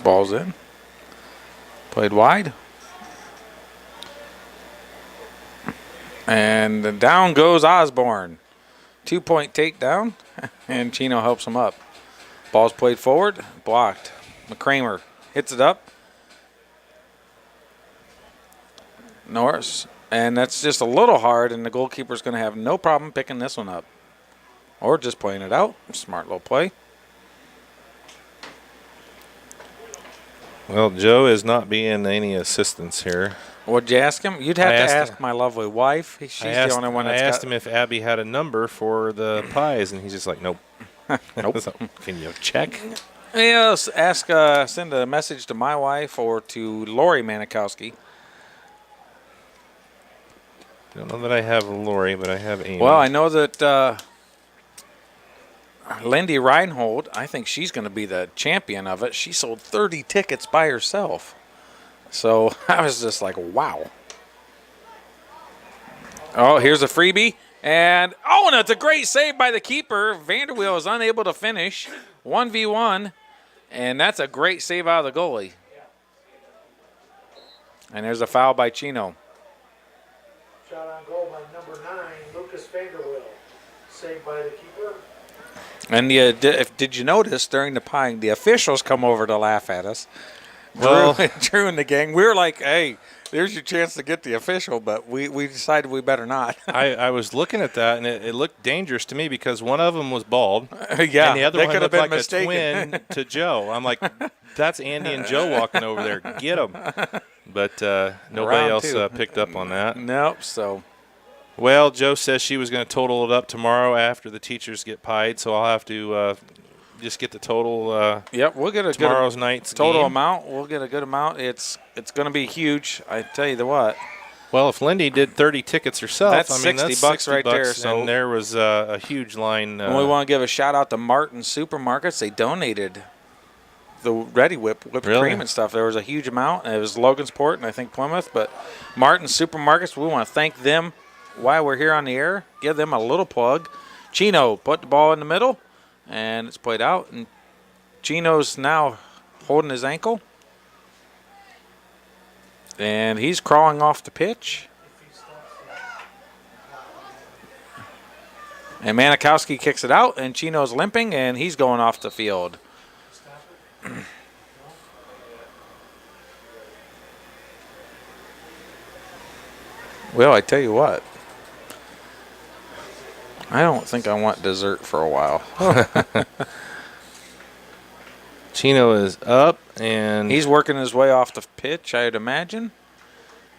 Ball's in. Played wide. And down goes Osborne. 2-point takedown, and Chino helps him up. Ball's played forward, blocked. McCramer hits it up. Norris, and that's just a little hard, and the goalkeeper's going to have no problem picking this one up. Or just playing it out. Smart little play. Well, Joe is not being any assistance here. Would you ask him? You'd have to ask my lovely wife. She's the only one that's I asked him if Abby had a number for the pies, and he's just like, nope. Nope. Can you check? Yes, send a message to my wife or to Lori Manikowski. Don't know that I have Lori, but I have Amy. Well, I know that Lindy Reinhold, I think she's going to be the champion of it. She sold 30 tickets by herself. So I was just like, wow. Oh, here's a freebie. And it's a great save by the keeper. Vanderweel is unable to finish. 1v1. And that's a great save out of the goalie. And there's a foul by Chino. Shot on goal by number 9, Lucas Vanderweel. Saved by the keeper. And did you notice during the pieing, the officials come over to laugh at us? Well, Drew and the gang. We were like, hey, there's your chance to get the official, but we decided we better not. I was looking at that, and it looked dangerous to me because one of them was bald. Yeah, and the other they one could have looked been like mistaken. a twin to Joe. I'm like, that's Andy and Joe walking over there. Get them. But nobody else picked up on that. Nope, so. Well, Joe says she was going to total it up tomorrow after the teachers get pied, so I'll have to just get the total. Yep, we'll get a tomorrow's good night's total game. amount. We'll get a good amount. It's going to be huge. I tell you what. Well, if Lindy did 30 tickets herself, that's that's $60 $60 right there. So and there was a huge line. And we want to give a shout out to Martin Supermarkets. They donated the Ready Whipped cream and stuff. There was a huge amount. And it was Logansport and I think Plymouth, but Martin Supermarkets. We want to thank them while we're here on the air. Give them a little plug. Chino put the ball in the middle, and it's played out. And Chino's now holding his ankle. And he's crawling off the pitch. And Manikowski kicks it out, and Chino's limping, and he's going off the field. Well, I tell you what. I don't think I want dessert for a while. Chino is up, and he's working his way off the pitch, I'd imagine.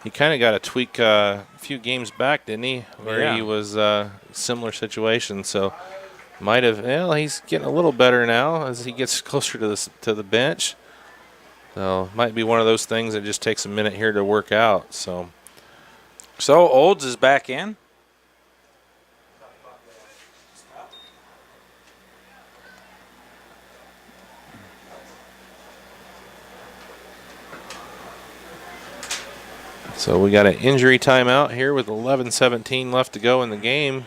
He kind of got a tweak a few games back, didn't he? Where he was similar situation. So might have. Well, he's getting a little better now as he gets closer to the bench. So might be one of those things that just takes a minute here to work out. So Olds is back in. So we got an injury timeout here with 11:17 left to go in the game.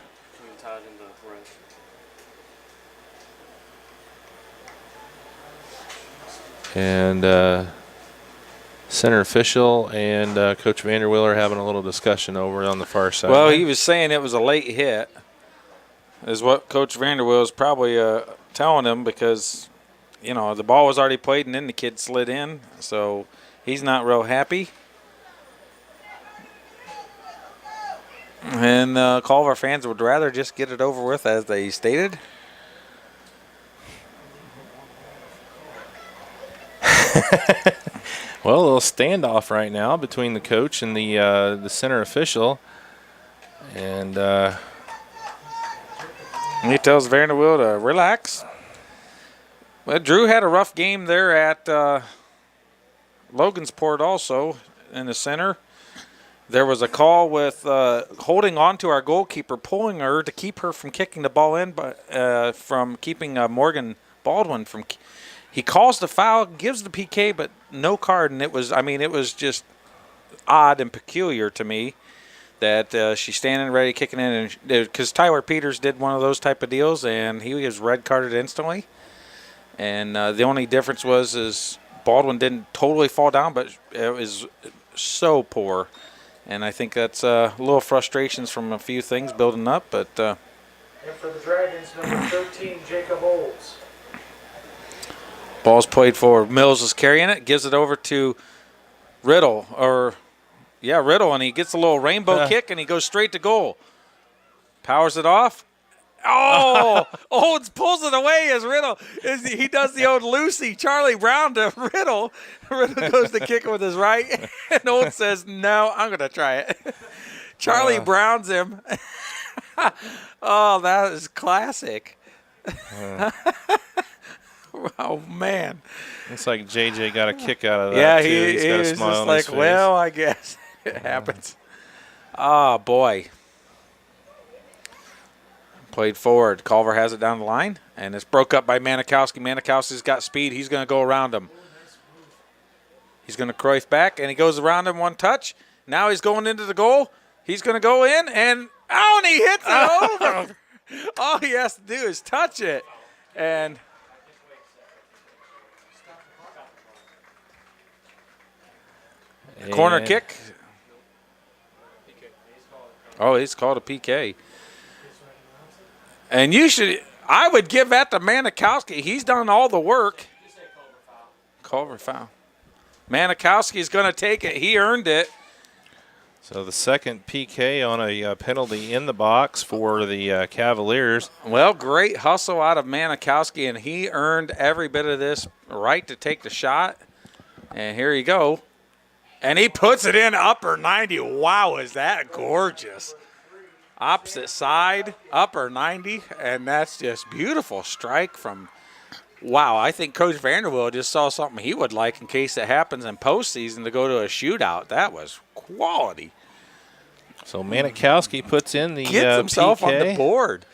And center official and Coach Vanderweel are having a little discussion over on the far side. Well, he was saying it was a late hit, is what Coach Vanderweel is probably telling him because, the ball was already played and then the kid slid in. So he's not real happy. And Culver fans would rather just get it over with, as they stated. Well, a little standoff right now between the coach and the center official. And he tells Vanderweel to relax. Well, Drew had a rough game there at Logansport also in the center. There was a call with holding on to our goalkeeper, pulling her to keep her from kicking the ball in, but from keeping Morgan Baldwin from. He calls the foul, gives the PK, but no card, and it was just odd and peculiar to me that she's standing ready, kicking in, and because Tyler Peters did one of those type of deals, and he was red carded instantly. And the only difference was Baldwin didn't totally fall down, but it was so poor. And I think that's a little frustrations from a few things building up. But and for the Dragons, number 13, Jacob Olds. Ball's played forward. Mills is carrying it, gives it over to Riddle. Riddle, and he gets a little rainbow kick, and he goes straight to goal. Powers it off. Oh, Olds pulls it away as Riddle. He does the old Lucy, Charlie Brown to Riddle. Riddle goes to kick it with his right, and Olds says, no, I'm going to try it. Charlie Browns him. Oh, that is classic. Oh, man. Looks like JJ got a kick out of that, yeah, too. He's got a smile just on like, his face. well, I guess it happens. Oh, boy. Played forward. Culver has it down the line, and it's broke up by Manikowski. Manikowski's got speed. He's going to go around him. He's going to Cruyff back, and he goes around him one touch. Now he's going into the goal. He's going to go in, and he hits it over. All he has to do is touch it. And corner kick. Oh, he's called a PK. And I would give that to Manikowski. He's done all the work. Culver foul. Manikowski's going to take it. He earned it. So the second PK on a penalty in the box for the Cavaliers. Well, great hustle out of Manikowski, and he earned every bit of this right to take the shot. And here you go. And he puts it in upper 90. Wow, is that gorgeous. Opposite side, upper 90, and that's just beautiful strike from, wow, I think Coach Vanderbilt just saw something he would like in case it happens in postseason to go to a shootout. That was quality. So Manikowski puts in the Gets himself PK, on the board.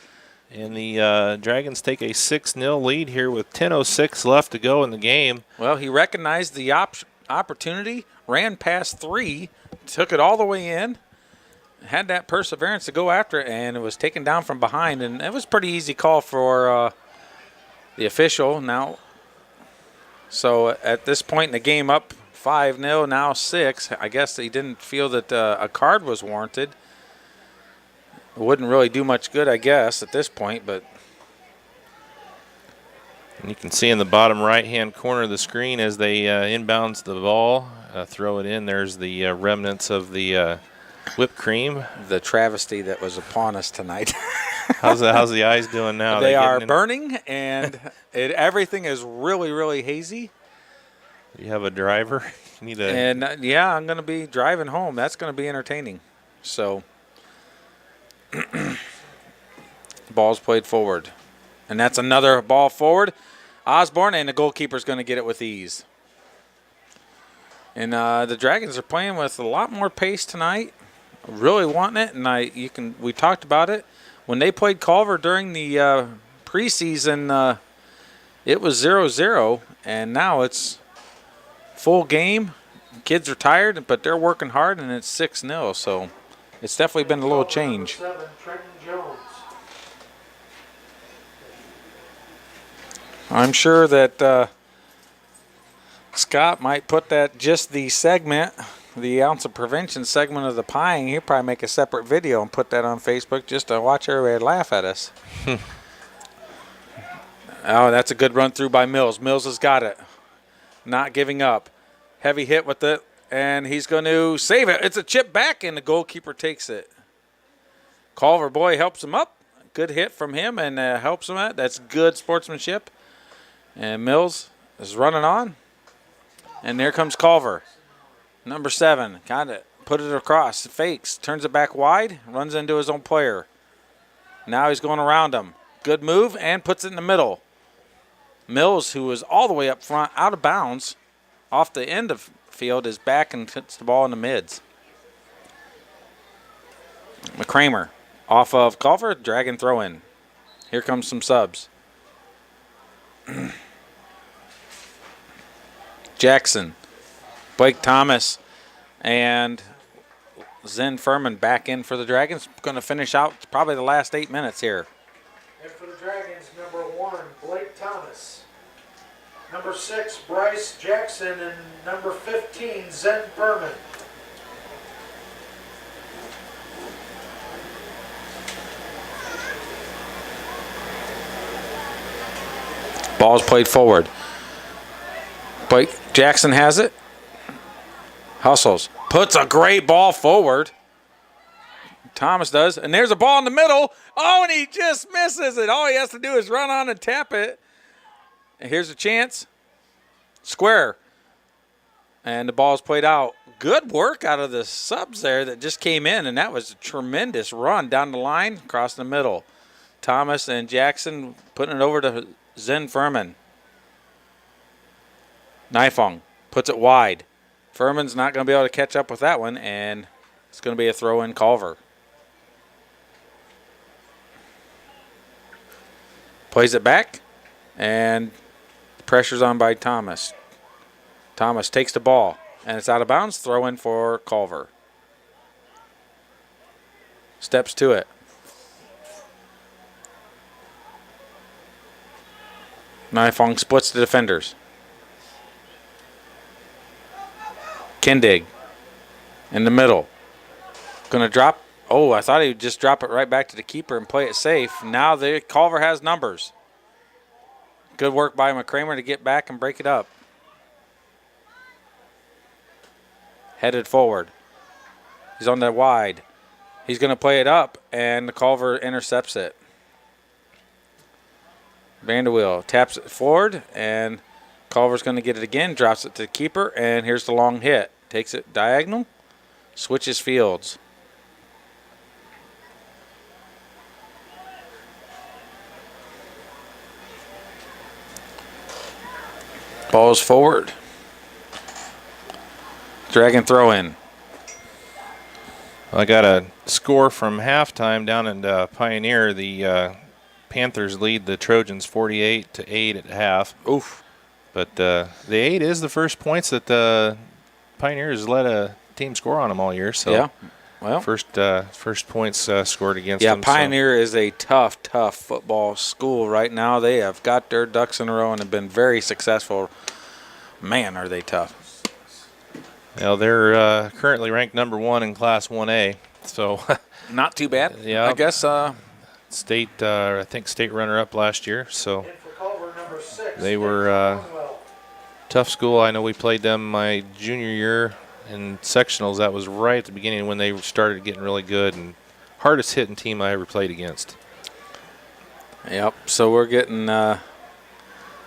And the Dragons take a 6-0 lead here with 10:06 left to go in the game. Well, he recognized the opportunity, ran past 3, took it all the way in, had that perseverance to go after it, and it was taken down from behind. And it was a pretty easy call for the official now. So at this point in the game, up 5-0, now 6. I guess he didn't feel that a card was warranted. It wouldn't really do much good, I guess, at this point. But and you can see in the bottom right-hand corner of the screen as they inbounds the ball, throw it in. There's the remnants of the whipped cream. The travesty that was upon us tonight. How's the eyes doing now? They are burning, and everything is really, really hazy. You have a driver? You need a. And, yeah, I'm going to be driving home. That's going to be entertaining. So, ball's played forward. And that's another ball forward. Osborne, and the goalkeeper's going to get it with ease. And the Dragons are playing with a lot more pace tonight. Really wanting it, and we talked about it. When they played Culver during the preseason, it was 0-0, and now it's full game. Kids are tired, but they're working hard, and it's 6-0. So it's definitely been a little change. 7, Trenton Jones. I'm sure that Scott might put the segment, the ounce of prevention segment of the pieing. He'll probably make a separate video and put that on Facebook just to watch everybody laugh at us. Oh, that's a good run through by Mills. Mills has got it. Not giving up. Heavy hit with it, and he's going to save it. It's a chip back, and the goalkeeper takes it. Culver boy helps him up. Good hit from him, and helps him out. That's good sportsmanship. And Mills is running on. And there comes Culver. Number 7. Got it. Put it across. Fakes. Turns it back wide. Runs into his own player. Now he's going around him. Good move, and puts it in the middle. Mills, who was all the way up front, out of bounds, off the end of field, is back and puts the ball in the mids. McCramer off of Culver. Dragon throw in. Here comes some subs. Jackson, Blake Thomas, and Zen Furman back in for the Dragons. Going to finish out probably the last 8 minutes here. And for the Dragons, number 1, Blake Thomas. Number 6, Bryce Jackson. And number 15, Zen Furman. Ball's played forward. Blake Jackson has it. Hustles. Puts a great ball forward. Thomas does. And there's a ball in the middle. Oh, and he just misses it. All he has to do is run on and tap it. And here's a chance. Square. And the ball's played out. Good work out of the subs there that just came in. And that was a tremendous run down the line, across the middle. Thomas and Jackson putting it over to Zen Furman. Nifong puts it wide. Furman's not going to be able to catch up with that one, and it's going to be a throw in Culver. Plays it back, and the pressure's on by Thomas. Thomas takes the ball, and it's out of bounds. Throw in for Culver. Steps to it. Nifong splits the defenders. Kindig in the middle. Going to drop. Oh, I thought he would just drop it right back to the keeper and play it safe. Now Culver has numbers. Good work by McCramer to get back and break it up. Headed forward. He's on the wide. He's going to play it up, and the Culver intercepts it. Vanderweel taps it forward, and Culver's going to get it again, drops it to the keeper, and here's the long hit. Takes it diagonal, switches fields. Ball's forward. Dragon throw in. I got a score from halftime down in Pioneer. The Panthers lead the Trojans 48-8 at half. Oof. But the 8 is the first points that the Pioneers let a team score on them all year. So yeah. Well, first points scored against them. Yeah, Pioneer is a tough football school right now. They have got their ducks in a row and have been very successful. Man, are they tough. Well, they're currently ranked number 1 in Class 1A. So not too bad. Yeah, I guess. State, I think state runner-up last year. So they were tough school. I know we played them my junior year in sectionals. That was right at the beginning when they started getting really good, and hardest hitting team I ever played against. Yep. So we're getting.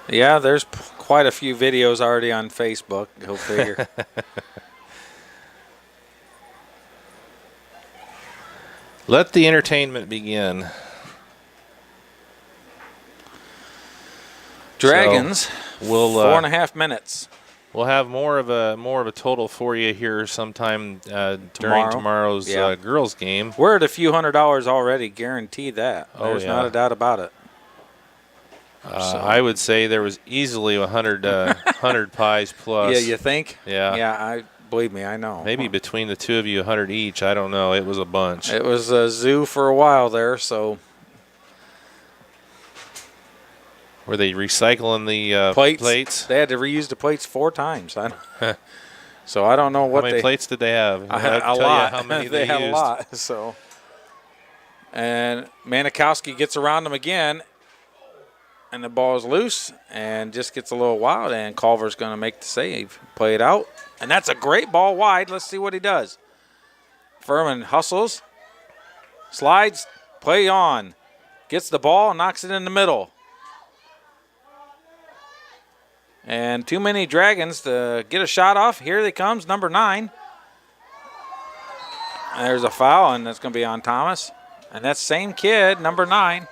Yeah, there's quite a few videos already on Facebook. Go figure. Let the entertainment begin. Dragons. So we'll 4.5 minutes. We'll have more of a total for you here sometime during tomorrow's girls game. We're at a few $100 already, guarantee that. There's yeah. not a doubt about it. I would say there was easily 100 pies plus. Yeah, you think? Yeah. Yeah, believe me, I know. Maybe between the two of you, 100 each. I don't know. It was a bunch. It was a zoo for a while there, so. Were they recycling the plates? They had to reuse the plates 4 times. So I don't know what how many plates did they have? A lot. How many they had used. a lot. So. And Manikowski gets around them again. And the ball is loose and just gets a little wild, and Culver's going to make the save. Play it out, and that's a great ball wide. Let's see what he does. Furman hustles, slides, play on. Gets the ball, knocks it in the middle. And too many Dragons to get a shot off. Here they comes, number 9. And there's a foul, and that's going to be on Thomas. And that's same kid, number 9.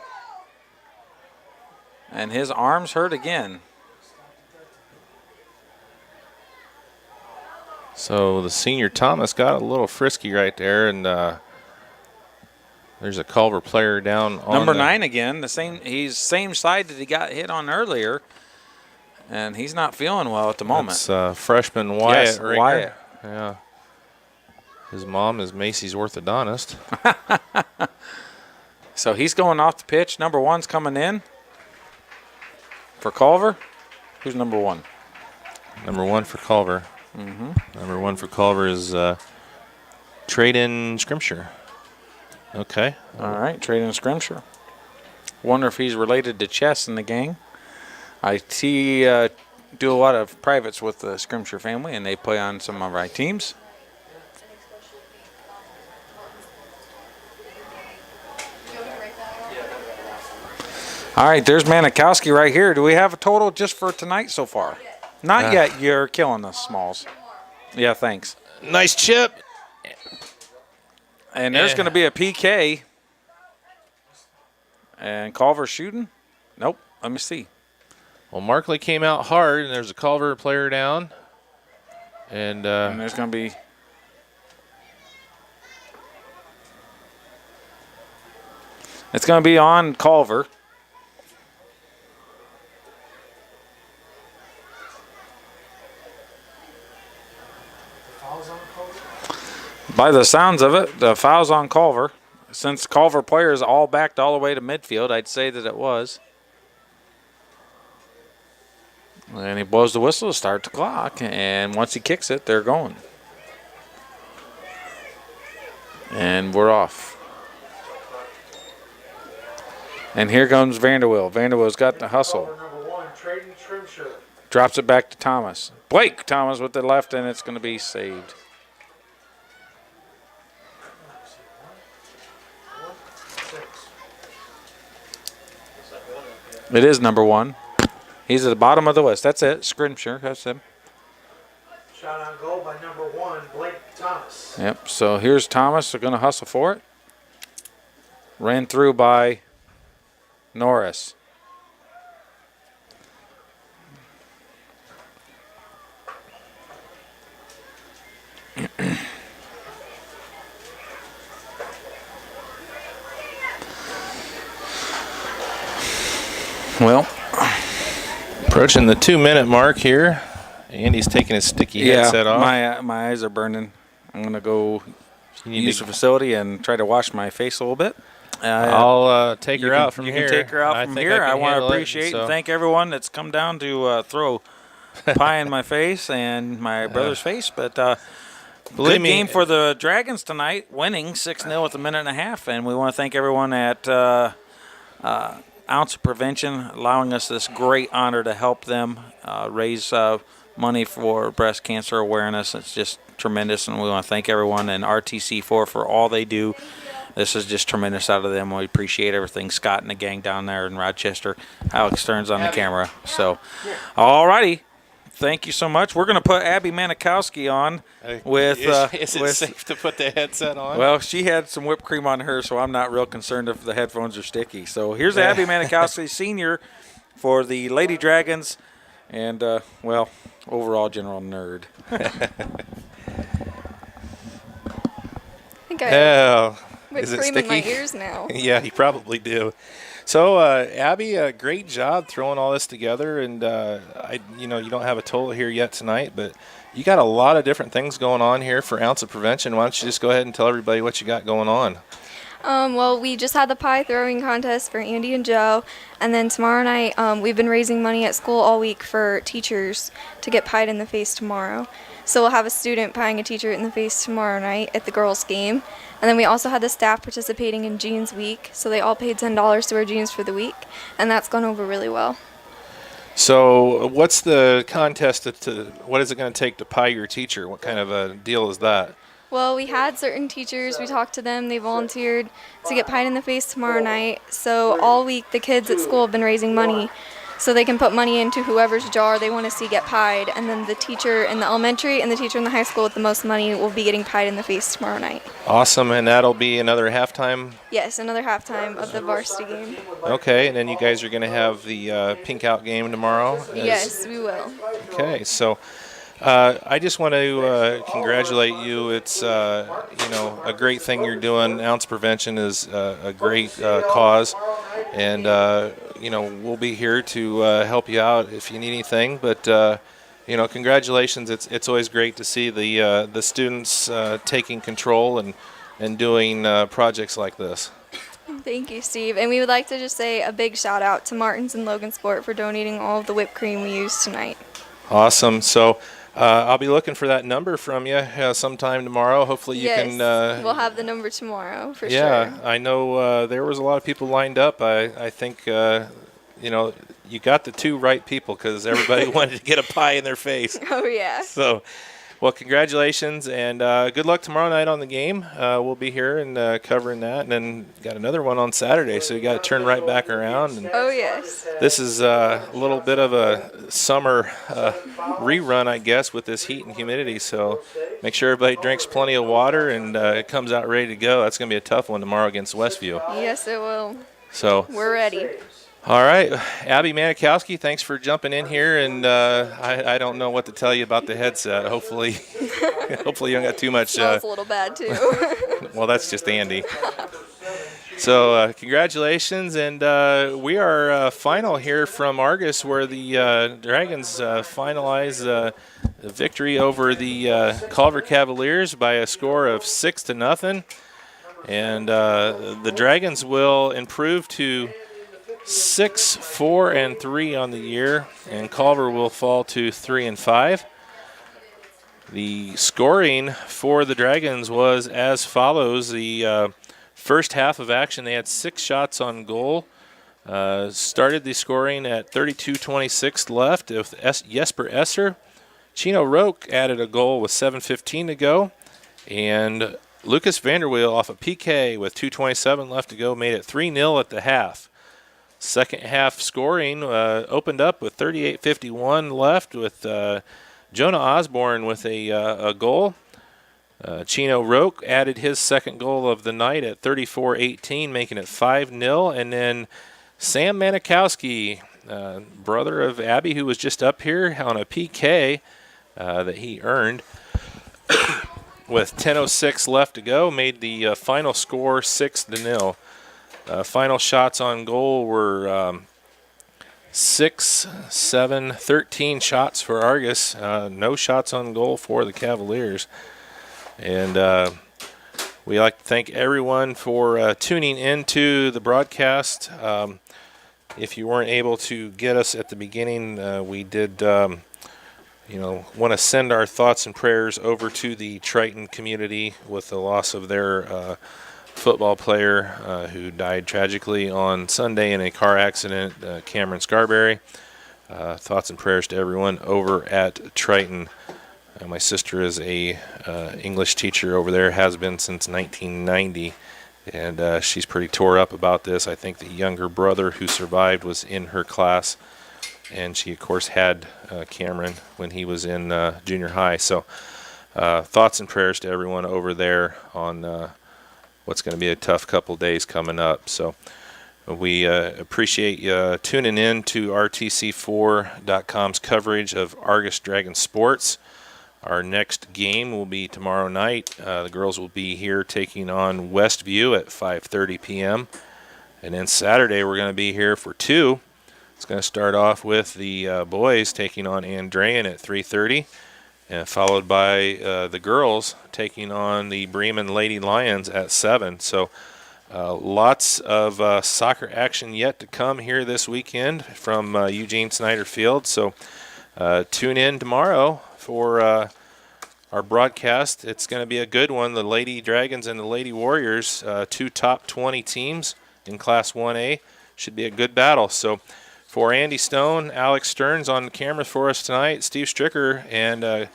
And his arms hurt again. So the senior Thomas got a little frisky right there, and there's a Culver player down on number 9 again. He's same side that he got hit on earlier, and he's not feeling well at the moment. It's freshman Wyatt. Yes, Ringer. Wyatt. Yeah. His mom is Macy's orthodontist. So he's going off the pitch. Number 1's coming in. For Culver? Who's number 1? Number 1 for Culver. Number 1 for Culver is Trade-in Scrimshire. Okay. All right, Trade-in Scrimshire. Wonder if he's related to Chess in the gang. I see do a lot of privates with the Scrimshire family, and they play on some of our teams. All right, there's Manikowski right here. Do we have a total just for tonight so far? Not yet. You're killing us, Smalls. Yeah, thanks. Nice chip. And there's going to be a PK. And Culver shooting? Nope. Let me see. Well, Markley came out hard, and there's a Culver player down. And there's going to be... It's going to be on Culver. By the sounds of it, the foul's on Culver. Since Culver players all backed all the way to midfield, I'd say that it was. And he blows the whistle to start the clock, and once he kicks it, they're going. And we're off. And here comes Vanderwill. Vanderwill's got the hustle. Number 1, Trading Trimshire. Drops it back to Thomas. Blake Thomas with the left, and it's going to be saved. It is number 1. He's at the bottom of the list. That's it. Scrimshire. That's him. Shot on goal by number 1, Blake Thomas. Yep. So here's Thomas. They're going to hustle for it. Ran through by Norris. Well, approaching the 2-minute mark here. Andy's taking his sticky headset off. My eyes are burning. I'm going to go use the facility and try to wash my face a little bit. I'll take her out from here. You can take her out from here. I want to appreciate and thank everyone that's come down to throw pie in my face and my brother's face. But good game for the Dragons tonight, winning 6-0 with a minute and a half. And we want to thank everyone at Ounce of Prevention allowing us this great honor to help them raise money for breast cancer awareness. It's just tremendous, and we want to thank everyone and RTC4 for all they do. This is just tremendous out of them. We appreciate everything. Scott and the gang down there in Rochester. Alex Stearns on the camera. So, all righty. Thank you so much. We're going to put Abby Manikowski on with. Is it safe to put the headset on? Well, she had some whipped cream on her, so I'm not real concerned if the headphones are sticky. So here's Abby Manikowski, senior for the Lady Dragons, and overall general nerd. I think I have whipped cream in my ears now. Yeah, you probably do. So, Abby, great job throwing all this together, and you don't have a total here yet tonight, but you got a lot of different things going on here for Ounce of Prevention. Why don't you just go ahead and tell everybody what you got going on? Well, we just had the pie throwing contest for Andy and Joe, and then tomorrow night we've been raising money at school all week for teachers to get pied in the face tomorrow. So we'll have a student pieing a teacher in the face tomorrow night at the girls' game. And then we also had the staff participating in Jeans Week, so they all paid $10 to wear jeans for the week, and that's gone over really well. So what's the contest what is it going to take to pie your teacher? What kind of a deal is that? Well, we had certain teachers, we talked to them, they volunteered to get pied in the face tomorrow night. So all week the kids at school have been raising money so they can put money into whoever's jar they want to see get pied. And then the teacher in the elementary and the teacher in the high school with the most money will be getting pied in the face tomorrow night. Awesome, and that'll be another halftime? Yes, another halftime of the varsity game. Okay, and then you guys are going to have the pink out game tomorrow? Yes, we will. Okay, so I just want to congratulate you. It's a great thing you're doing. Ounce Prevention is a great cause, and we'll be here to help you out if you need anything. But congratulations. It's always great to see the students taking control and doing projects like this. Thank you, Steve. And we would like to just say a big shout out to Martin's and Logan Sport for donating all of the whipped cream we used tonight. Awesome. So I'll be looking for that number from you sometime tomorrow. Hopefully you can. We'll have the number tomorrow for sure. Yeah, I know there was a lot of people lined up. I think you got the two right people because everybody wanted to get a pie in their face. Oh yeah. So, well, congratulations and good luck tomorrow night on the game. We'll be here and covering that, and then got another one on Saturday. So you got to turn right back around. And oh yes. This is a little bit of a summer rerun, I guess, with this heat and humidity. So make sure everybody drinks plenty of water and it comes out ready to go. That's going to be a tough one tomorrow against Westview. Yes, it will. So we're ready. All right, Abby Manikowski, thanks for jumping in here, and I don't know what to tell you about the headset. Hopefully you don't got too much. Smells a little bad too. Well, that's just Andy. So congratulations, and we are final here from Argos, where the Dragons finalize a victory over the Culver Cavaliers by a score of 6-0. And the Dragons will improve to 6-4-3 on the year, and Culver will fall to 3-5. The scoring for the Dragons was as follows. The first half of action, they had 6 shots on goal. Started the scoring at 32:26 left with Jesper Esser. Chino Roque added a goal with 7:15 to go. And Lucas Vanderweel off a PK with 2:27 left to go made it 3-0 at the half. Second half scoring opened up with 38:51 left with Jonah Osborne with a goal. Chino Roque added his second goal of the night at 34:18, making it 5-0. And then Sam Manikowski, brother of Abby, who was just up here on a PK that he earned, with 10:06 left to go, made the final score 6-0. Final shots on goal were 6, 7, 13 shots for Argos. No shots on goal for the Cavaliers. And we like to thank everyone for tuning into the broadcast. If you weren't able to get us at the beginning, we did want to send our thoughts and prayers over to the Triton community with the loss of their football player who died tragically on Sunday in a car accident, Cameron Scarberry. Thoughts and prayers to everyone over at Triton. My sister is a English teacher over there, has been since 1990, and she's pretty tore up about this. I think the younger brother who survived was in her class, and she, of course, had Cameron when he was in junior high. So thoughts and prayers to everyone over there on what's going to be a tough couple days coming up. So we appreciate you tuning in to RTC4.com's coverage of Argos Dragon Sports. Our next game will be tomorrow night. The girls will be here taking on Westview at 5:30 p.m. And then Saturday we're going to be here for 2. It's going to start off with the boys taking on Andrean at 3:30, and followed by the girls taking on the Bremen Lady Lions at 7. So lots of soccer action yet to come here this weekend from Eugene Snyder Field. So tune in tomorrow for our broadcast. It's going to be a good one. The Lady Dragons and the Lady Warriors, 2 top 20 teams in Class 1A. Should be a good battle. So for Andy Stone, Alex Stearns on camera for us tonight, Steve Stricker, and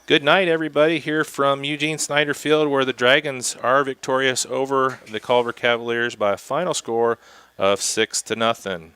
good night, everybody, here from Eugene Snyder Field, where the Dragons are victorious over the Culver Cavaliers by a final score of 6-0.